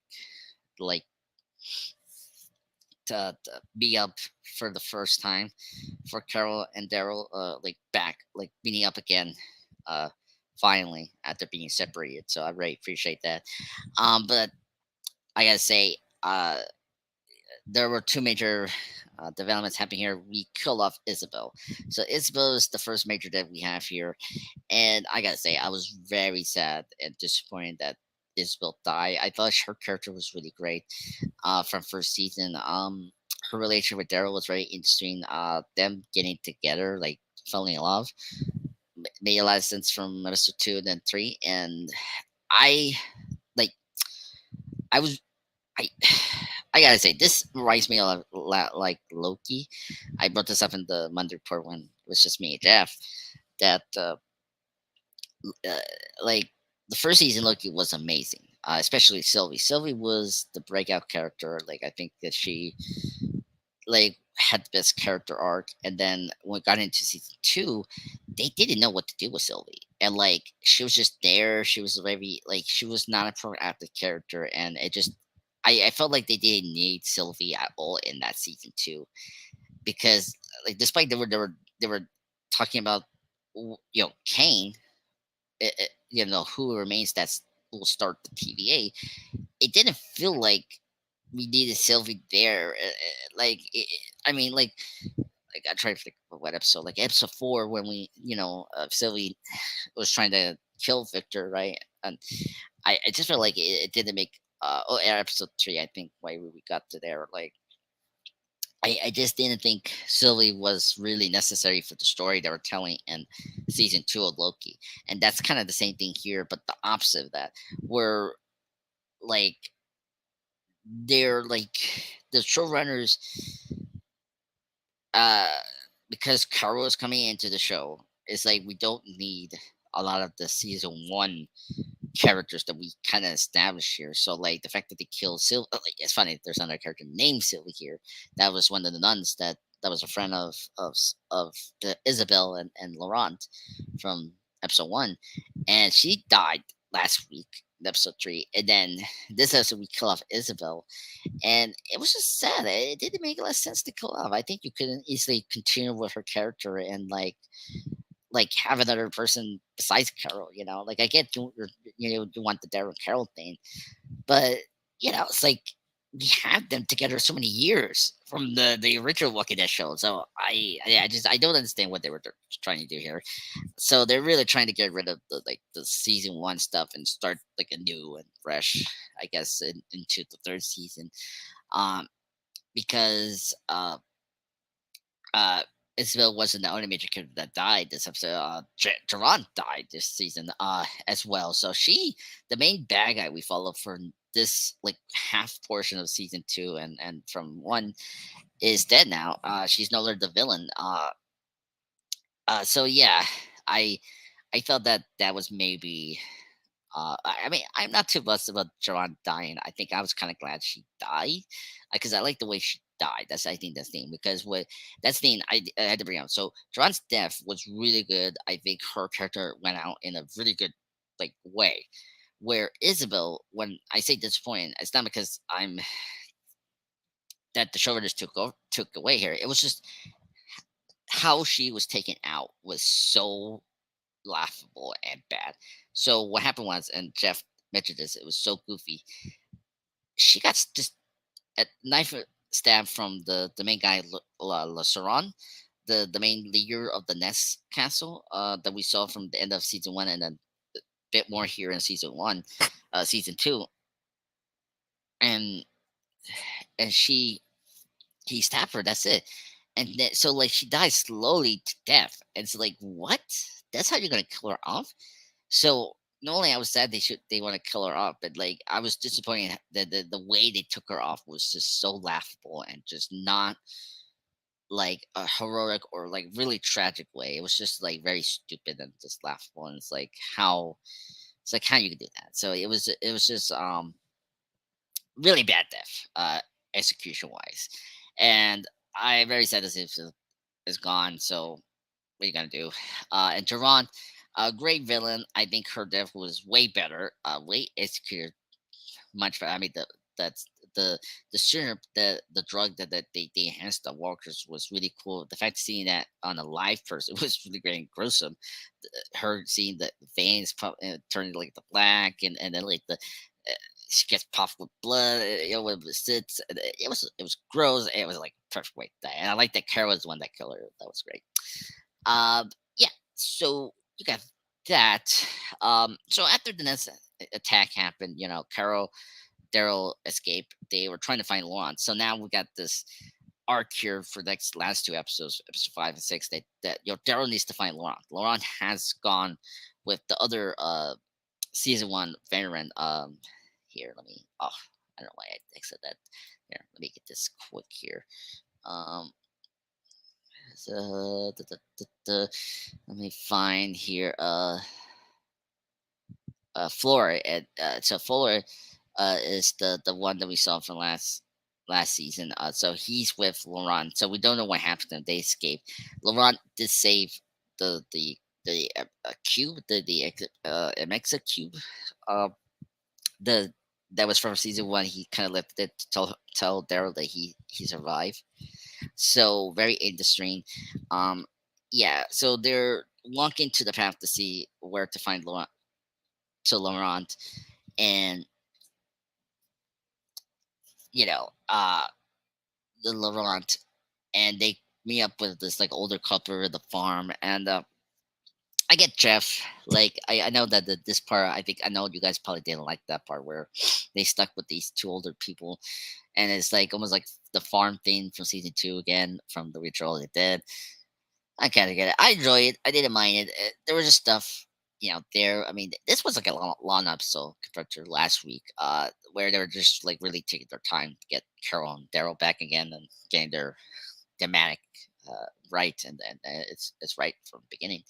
to be up for the first time for Carol and Daryl, like back, like meeting up again, uh, finally after being separated. So I really appreciate that. But I gotta say, there were 2 major developments happening here. We kill off Isabel. So Isabel is the first major that we have here, and I gotta say, I was very sad and disappointed that Isabel died. I thought her character was really great, from first season. Her relationship with Daryl was very interesting. Them getting together, like falling in love, made a lot of sense from episode 2 and then 3. And I like, I was, I, I gotta say, this reminds me a lot like Loki. I brought this up in the Monday report when it was just me and Jeff. That uh, like the first season Loki was amazing, especially Sylvie. Sylvie was the breakout character. Like I think that she like had the best character arc, and then when it got into season 2, they didn't know what to do with Sylvie, and like she was just there. She was very, like, she was not a proactive character, and it just, I felt like they didn't need Sylvie at all in that season 2, because like despite they were talking about Kane, who remains, that's will start the TVA. It didn't feel like we needed Sylvie there. Like, I mean, like I tried to think of what episode, like episode 4, when we, Sylvie was trying to kill Victor, right? And I just felt like it didn't make. Episode 3, I think, why we got to there. Like, I just didn't think Sylvie was really necessary for the story they were telling in season 2 of Loki, and that's kind of the same thing here, but the opposite of that, where like they're like the showrunners, uh because Carol is coming into the show, it's like we don't need a lot of the season 1 characters that we kind of established here. So like the fact that they killed Sylvie, like, it's funny, there's another character named Sylvie here. That was one of the nuns that that was a friend of the Isabel and Laurent from episode one, and she died last week in episode three, and then this episode we kill off Isabel, and it was just sad. It didn't make a lot of sense to kill off. I think you could easily continue with her character and like have another person besides Carol. Like I get you want the Daryl Carol thing, but it's like we had them together so many years from the original Walking Dead show. So I don't understand what they're trying to do here. So they're really trying to get rid of the season one stuff and start like a new and fresh, I guess, into the third season. Um, because uh Isabel wasn't the only major character that died this episode. Jerron died this season as well. So the main bad guy we follow for this like half portion of season two and from one is dead now. She's no longer the villain. So yeah, I I felt that that was maybe. I mean, I'm not too blessed about Jerron dying. I think I was kind of glad she died because I like the way she died. I think that's the thing because what that's the thing I had to bring up. So Jerron's death was really good. I think her character went out in a really good like way. Where Isabel, when I say disappointing, it's not because I'm that the showrunners took away here. It was just how she was taken out was so laughable and bad. So what happened was, and Jeff mentioned this, it was so goofy. She got just a knife stab from the main guy, La Saron, the main leader of the Nest Castle, that we saw from the end of season one, and then a bit more here in season one, season two, and she he stabbed her. That's it. And then, so like she dies slowly to death. And it's like, what? That's how you're gonna kill her off? So not only I was sad they want to kill her off, but like I was disappointed that the way they took her off was just so laughable and just not like a heroic or like really tragic way. It was just like very stupid and just laughable. And it's like how you could do that. So it was just really bad death, execution wise. And I'm very sad this is gone. So what are you gonna do? And Jerron, a great villain. I think her death was way better, way executed much better. I mean, that's the the syrup, the drug that they enhanced the walkers was really cool. The fact of seeing that on a live person was really great and gruesome. Her seeing the veins turning like the black and then like the she gets puffed with blood. When it sits, it was gross. It was like perfect way to die. And I like that Carol was the one that killed her. That was great. Yeah. So you got that. So after the next attack happened, Carol, Daryl escaped. They were trying to find Laurent. So now we got this arc here for the last two episodes, episode five and six. That Daryl needs to find Laurent. Laurent has gone with the other season one veteran. Here, let me. Oh, I don't know why I said that. Here, let me get this quick here. Um, so, let me find here. Flora. So Flora is the one that we saw from last season. So he's with Laurent. So we don't know what happened to them. They escaped. Laurent did save the cube, the Emexa cube. Uh, the that was from season one. He kind of left it to tell Daryl that he survived. So very interesting. Um, yeah. So they're walking to the path to see where to find Laurent, and you know, uh, the Laurent, and they meet up with this like older couple at the farm, and I get Jeff. Like I know that this part, I know you guys probably didn't like that part where they stuck with these two older people, and it's like almost like the farm thing from season two again from the Ritual they did. I kind of get it. I enjoy it. I didn't mind it. There was just stuff, there. I mean, this was like a long episode compared to last week, where they were just like really taking their time to get Carol and Daryl back again and getting their thematic right, and it's right from the beginning.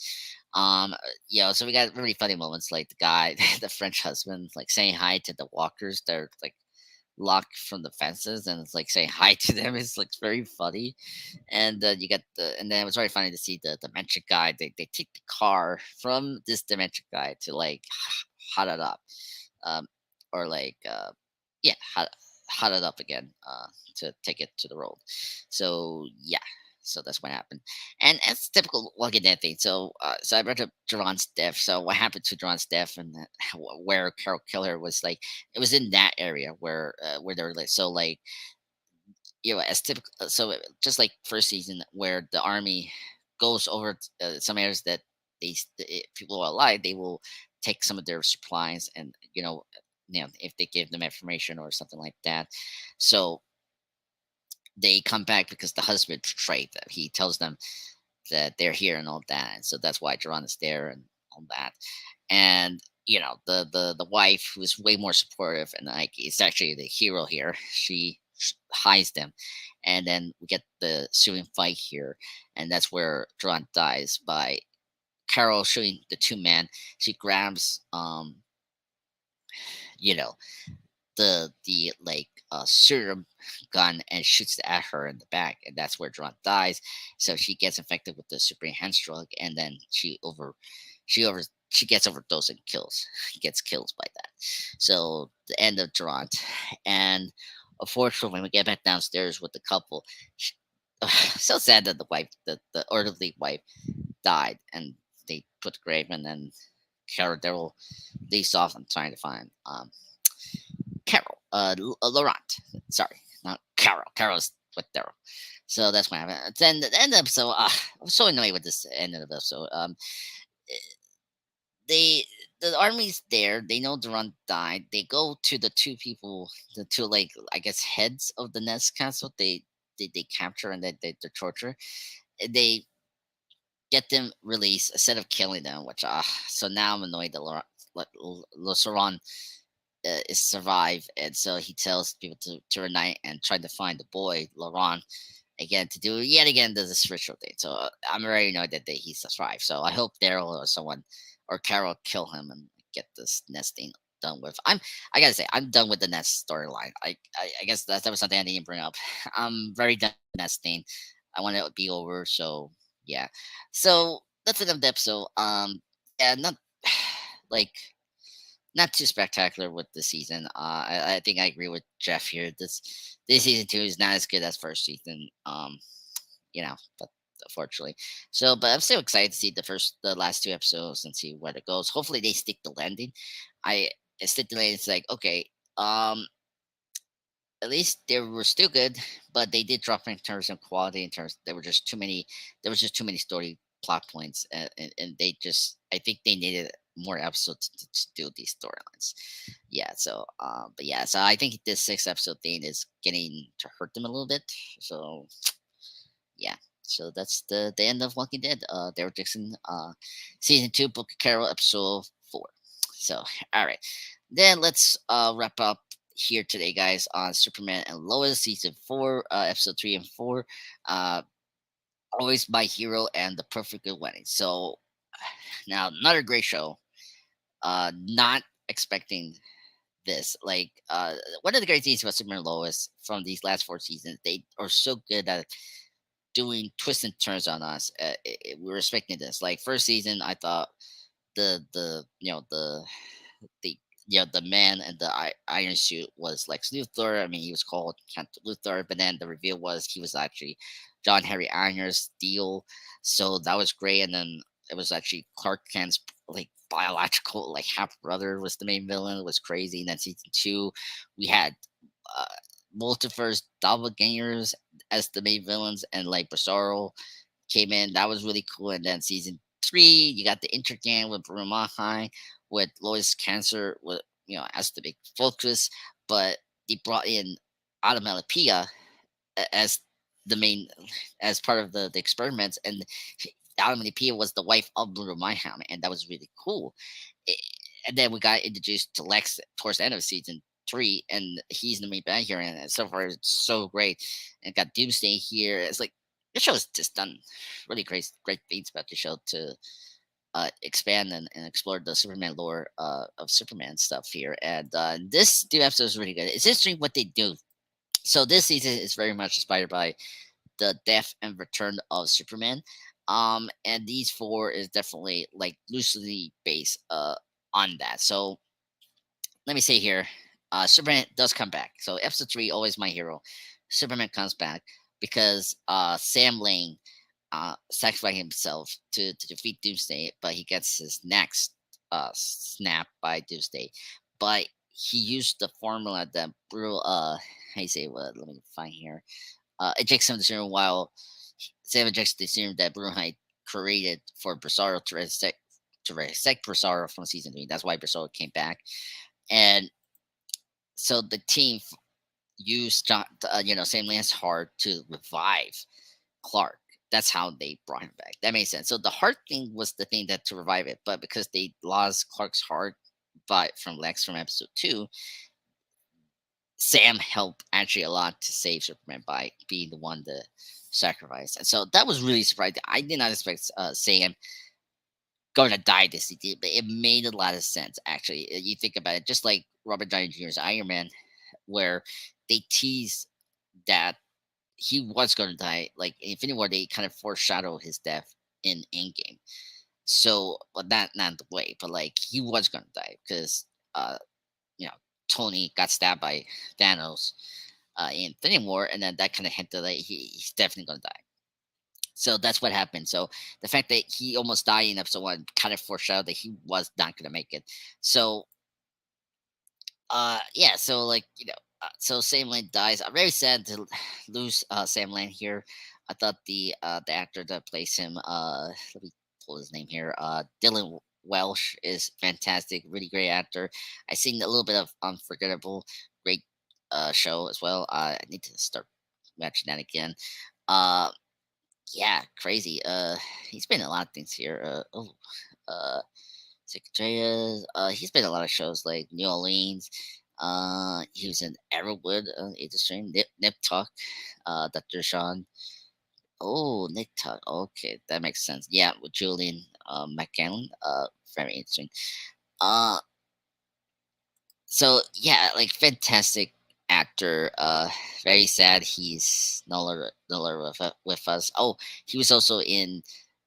So we got really funny moments like the guy, the French husband, like saying hi to the walkers. They're like lock from the fences, and it's like saying hi to them. It's like very funny. And you get and then it was very funny to see the dementia guy. They take the car from this dementia guy to like hot it up, um, or like yeah, hot it up again to take it to the road. So yeah, so that's what happened, and it's typical Walking Dead thing. So I brought up Jerron's death. So what happened to Jerron's death and where Carol Killer was like, it was in that area where they were like, so like, as typical. Just like first season, where the army goes over some areas that people are alive, they will take some of their supplies, and if they give them information or something like that. So they come back because the husband betrayed them. He tells them that they're here and all that, and so that's why Jerron is there and all that. And the wife, who's way more supportive and like it's actually the hero here, she hides them, and then we get the suing fight here, and that's where Jerron dies by Carol shooting the two men. She grabs you know the like serum gun and shoots at her in the back, and that's where Jerron dies. So she gets infected with the supreme hench drug, and then she gets overdosed and gets killed by that. So the end of Jerron. And unfortunately, when we get back downstairs with the couple, sh so sad that the orderly wife died, and they put the grave, and then Carol Daryl leaves off and trying to find Carol, Laurent. Sorry, not Carol. Carol's with Daryl. So that's what happened. Then the end of the episode, I'm so annoyed with this end of the episode. They the army's there. They know Durant died. They go to the two people, the two like I guess heads of the Nest Castle. They capture and they torture. They get them released instead of killing them. Which so now I'm annoyed that Laurent is survive, and so he tells people to reunite and try to find the boy Laurent again to do yet again this ritual thing. So I'm very annoyed that he survived. So I hope Daryl or someone or Carol kill him and get this Nest thing done with. I gotta say I'm done with the Nest storyline. I guess that was something I didn't bring up. I'm very done with Nest thing. I want it to be over. So yeah. So that's the end of the episode. Yeah, not like not too spectacular with the season. I think I agree with Jeff here. This season two is not as good as first season. But unfortunately, but I'm still excited to see the last two episodes and see where it goes. Hopefully, they stick the landing. I stipulated it's like okay, at least they were still good, but they did drop in terms of quality. In terms, there were just too many. There was just too many story plot points, and they just. I think they needed more episodes to do these storylines. Yeah. But yeah. So I think this six episode thing is getting to hurt them a little bit. So yeah. So that's the end of Walking Dead. Daryl Dixon, season two, Book of Carol, episode four. So all right, then let's wrap up here today, guys, on Superman and Lois, season four, episode three and four. Uh, Always my hero and the perfect good wedding. So now another great show. Not expecting this. Like one of the great things about Superman and Lois from these last four seasons, they are so good at doing twists and turns on us. We're expecting this. Like first season, I thought the the man in the iron suit was Lex Luthor. I mean, he was called Captain Luthor, but then the reveal was he was actually John Henry Iron's deal. So that was great. And then it was actually Clark Kent's like biological like half brother was the main villain. It was crazy. And then season two, we had uh, multiverse doppelgangers as the main villains, and like Bizarro came in. That was really cool. And then season three, you got the Intergang with Bruno Mahai, with Lois Cancer, with as the big focus, but they brought in Automelopia as the main as part of the experiments, and Automelopia was the wife of Bruno Mahai, and that was really cool. I- And then we got introduced to Lex towards the end of season three, and he's the main bad here, and so far it's so great. And got Doomsday here. It's like the show is just done really great things about the show to expand and explore the Superman lore of Superman stuff here. And this new episode is really good. It's interesting what they do. So this season is very much inspired by the death and return of Superman. And these four is definitely like loosely based on that. So let me say here, Superman does come back. So episode three, always my hero. Superman comes back because Sam Lane sacrificed himself to defeat Doomsday, but he gets his next snap by Doomsday. But he used the formula that Brew, how you say, what? Let me find here. Ejects him the serum while Sam ejects the serum that Bruno had created for Brisaro to resect Brisaro from season three. That's why Brisaro came back. And so the team used Sam Lance Hart to revive Clark. That's how they brought him back. That makes sense. So the heart thing was the thing that to revive it, but because they lost Clark's heart by from Lex from episode two, Sam helped actually a lot to save Superman by being the one to sacrifice. And so that was really surprising. I did not expect Sam going to die this season, but it made a lot of sense actually. You think about it, just like Robert Downey Jr.'s Iron Man, where they tease that he was going to die. Like in Infinity War, they kind of foreshadow his death in Endgame. So, well, not the way, but like he was going to die because you know Tony got stabbed by Thanos in Infinity War, and then that kind of hinted that he's definitely going to die. So that's what happened. So the fact that he almost died in episode one kind of foreshadowed that he was not going to make it. So yeah, so like so Sam Lane dies. I'm very sad to lose Sam Lane here. I thought the actor that plays him, let me pull his name here, Dylan Welsh is fantastic, really great actor. I seen a little bit of Unforgettable, great show as well. I need to start watching that again. uh yeah, crazy. He's been in a lot of things here. Uh Secretariat. He's been in a lot of shows like New Orleans. He was in Arrowwood, industry. Nip Tuck, Dr. Sean. Oh, Nick Tuck. Okay, that makes sense. Yeah, with Julian McCann. Very interesting. Uh, so yeah, like fantastic actor. Very sad he's no longer with us. Oh, he was also in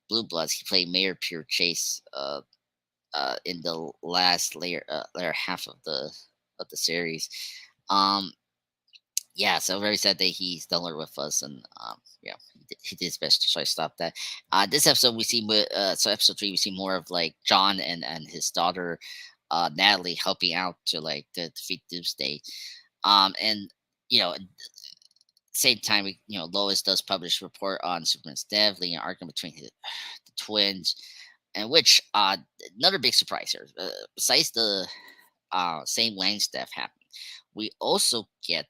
Blue Bloods. He played Mayor Pure Chase. In the last layer half of the series. Um, yeah, so very sad that he's no longer with us, and yeah, he did his best to try to stop that. This episode we see so episode three we see more of like John and his daughter, Natalie helping out to like to defeat Doomsday. And you know, same time Lois does publish a report on Superman's death, leading an argument between the twins, and which another big surprise here. Besides the same Lang stuff happened, we also get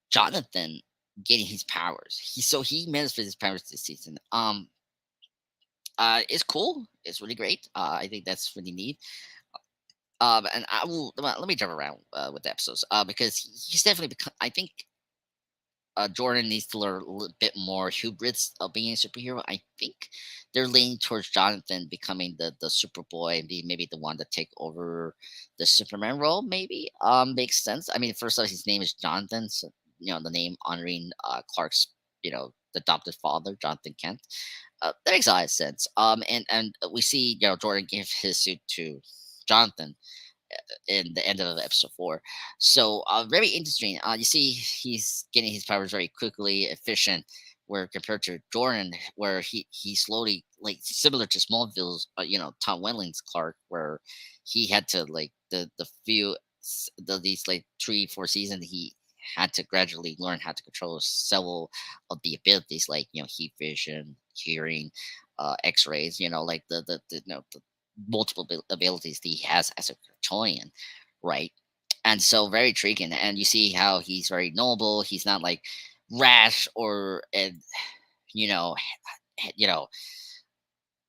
Jonathan getting his powers. He manifested his powers this season. It's cool. It's really great. I think that's really neat. And I will let me jump around with the episodes because he's definitely become. I think Jordan needs to learn a little bit more hubris of being a superhero. I think they're leaning towards Jonathan becoming the Superboy and be maybe the one to take over the Superman role. Maybe makes sense. I mean, first off, his name is Jonathan, so the name honoring Clark's the adopted father, Jonathan Kent. That makes a lot of sense. And we see Jordan give his suit to Jonathan in the end of episode four. So very interesting. You see, he's getting his powers very quickly, efficient. Where compared to Jordan, where he slowly like similar to Smallville's, Tom Welling's Clark, where he had to like the few these like 3 4 seasons he had to gradually learn how to control several of the abilities like heat vision, hearing, X-rays. Like the multiple abilities that he has as a Kryptonian, right? And so very intriguing. And you see how he's very noble. He's not like rash or and you know you know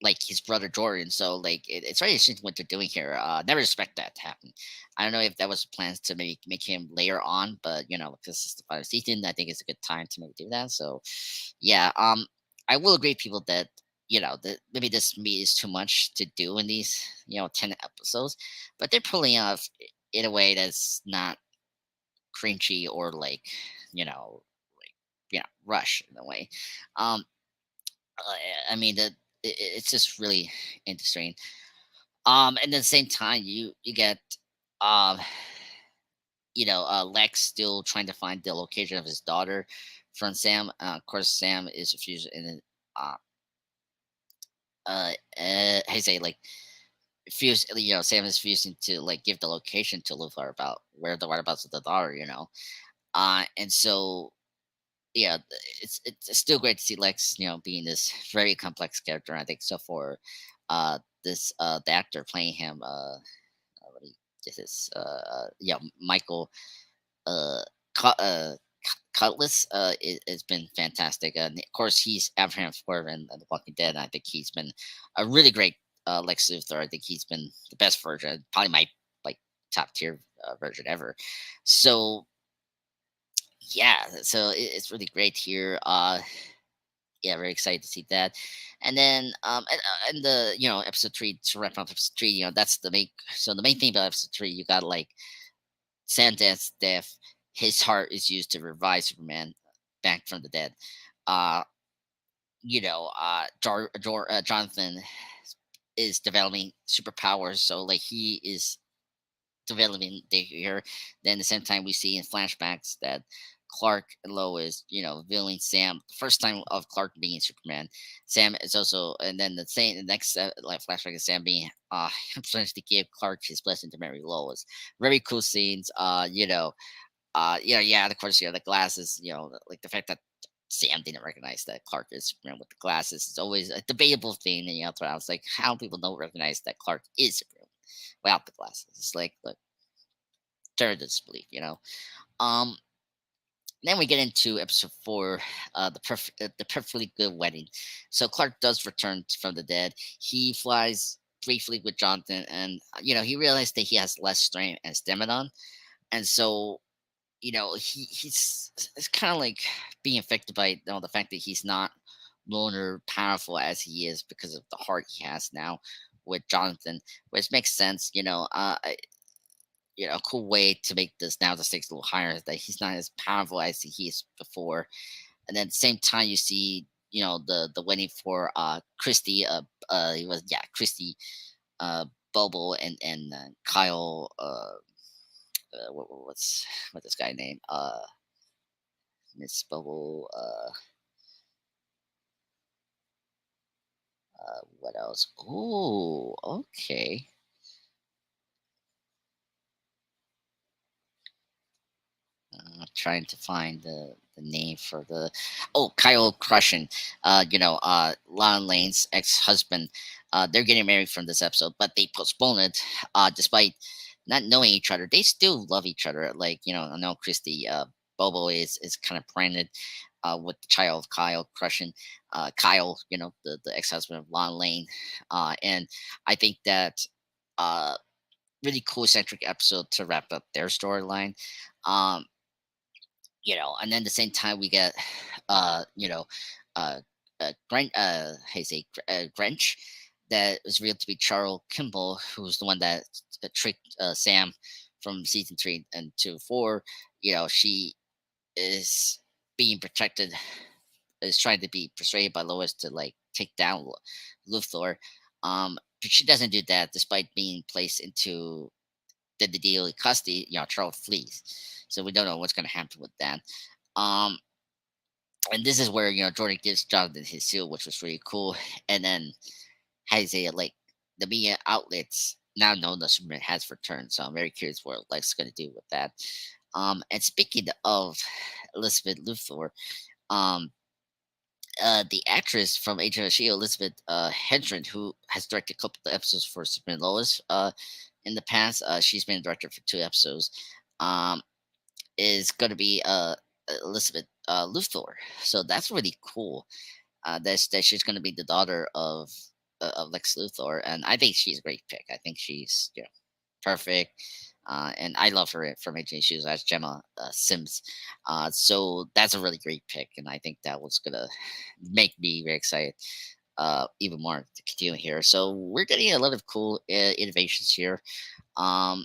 like his brother Jordan. So like it's very interesting what they're doing here. Never expect that to happen. I don't know if that was plans to maybe make him later on, but because it's the final season, I think it's a good time to maybe do that. So yeah, I will agree with people that maybe this me is too much to do in these 10 episodes, but they're pulling off in a way that's not cringy or like rush in a way. Um, I mean, it's just really interesting. And at the same time, you get um, Lex still trying to find the location of his daughter from Sam. Of course, Sam is refused, and then uh, I say like refuse. Sam is refusing to like give the location to Luthor about where the whereabouts of the daughter. And so yeah, it's still great to see Lex, being this very complex character. I think so for this the actor playing him, let me get this, Michael uh, Cut Cutlass, has been fantastic. And of course, he's Abraham Ford in The Walking Dead. And I think he's been a really great Lex Luthor. I think he's been the best version, probably my like top tier version ever. So yeah, so it's really great here. Yeah, very excited to see that. And then and the episode 3, to wrap up episode 3, that's the main. So the main thing about episode 3, you got like Sandan's death. His heart is used to revive Superman back from the dead. uh Jonathan is developing superpowers, so like he is developing here. Then at the same time, we see in flashbacks that Clark and Lois, villain Sam. The first time of Clark being Superman, Sam is also, and then the next like flashback is Sam being trying to give Clark his blessing to marry Lois. Very cool scenes. Yeah, of course, the glasses. Like the fact that Sam didn't recognize that Clark is Superman with the glasses is always a debatable thing. And throughout, it's like how people don't recognize that Clark is Superman without the glasses. It's like, look, third disbelief. Um, then we get into episode 4, the perfectly good wedding. So Clark does return from the dead. He flies briefly with Jonathan, and he realized that he has less strength and stamina, and so he's it's kind of like being affected by the fact that he's not loner powerful as he is because of the heart he has now with Jonathan, which makes sense. A cool way to make this now the stakes a little higher is that he's not as powerful as he is before. And then at the same time, you see, the wedding for Christy. It was, yeah, Christy, uh, Bobo, and Kyle. What's this guy name? Miss Bobo. What else? Oh, okay. Trying to find the name for the Kyle Crushen, Lon Lane's ex-husband. They're getting married from this episode, but they postponed it despite not knowing each other. They still love each other. Like, I know Christy, Bobo is kind of branded with the child of Kyle Crushen. Kyle, the ex-husband of Lon Lane. And I think that uh really cool centric episode to wrap up their storyline. um and then at the same time we get uh you know how you say, Grinch, that was revealed to be Charles Kimball, who's the one that tricked Sam from season 3 and to 4. She is being protected, is trying to be persuaded by Lois to like take down Luthor. But she doesn't do that despite being placed into the daily custody. Charles flees, so we don't know what's going to happen with that. Um, and this is where Jordan gives Jonathan his seal, which was really cool. And then has a like the media outlets now know that Superman has returned, so I'm very curious what Lex going to do with that. And speaking of Elizabeth Luthor, um, the actress from Agent of Shield, Elizabeth Hedren, who has directed a couple of episodes for Superman and Lois in the past, she's been a director for 2 episodes. Um, is going to be Elizabeth Luthor. So that's really cool. That she's going to be the daughter of Lex Luthor, and I think she's a great pick. I think she's perfect. And I love her from AJ Shoes as Gemma Sims. So that's a really great pick, and I think that was gonna make me very excited even more to continue here. So we're getting a lot of cool innovations here. Um,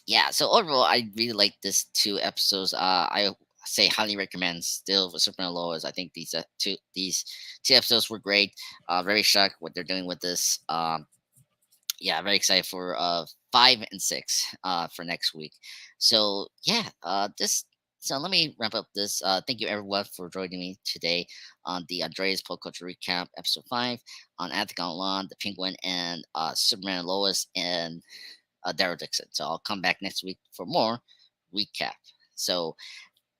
yeah. So overall, I really like this two episodes. I say highly recommend still for Superman and Lois. I think these two episodes were great. Very shocked what they're doing with this. Yeah, very excited for 5 and 6 for next week. So yeah, this. So let me wrap up this. Thank you everyone for joining me today on the Andreas Pop Culture Recap, episode 5 on Agatha Lawn, the Penguin, and Superman and Lois, and Daryl Dixon. So I'll come back next week for more recap. So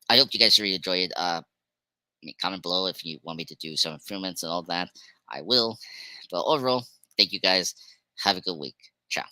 I hope you guys really enjoyed. Comment below if you want me to do some improvements and all that. I will. But overall, thank you guys. Have a good week. Ciao.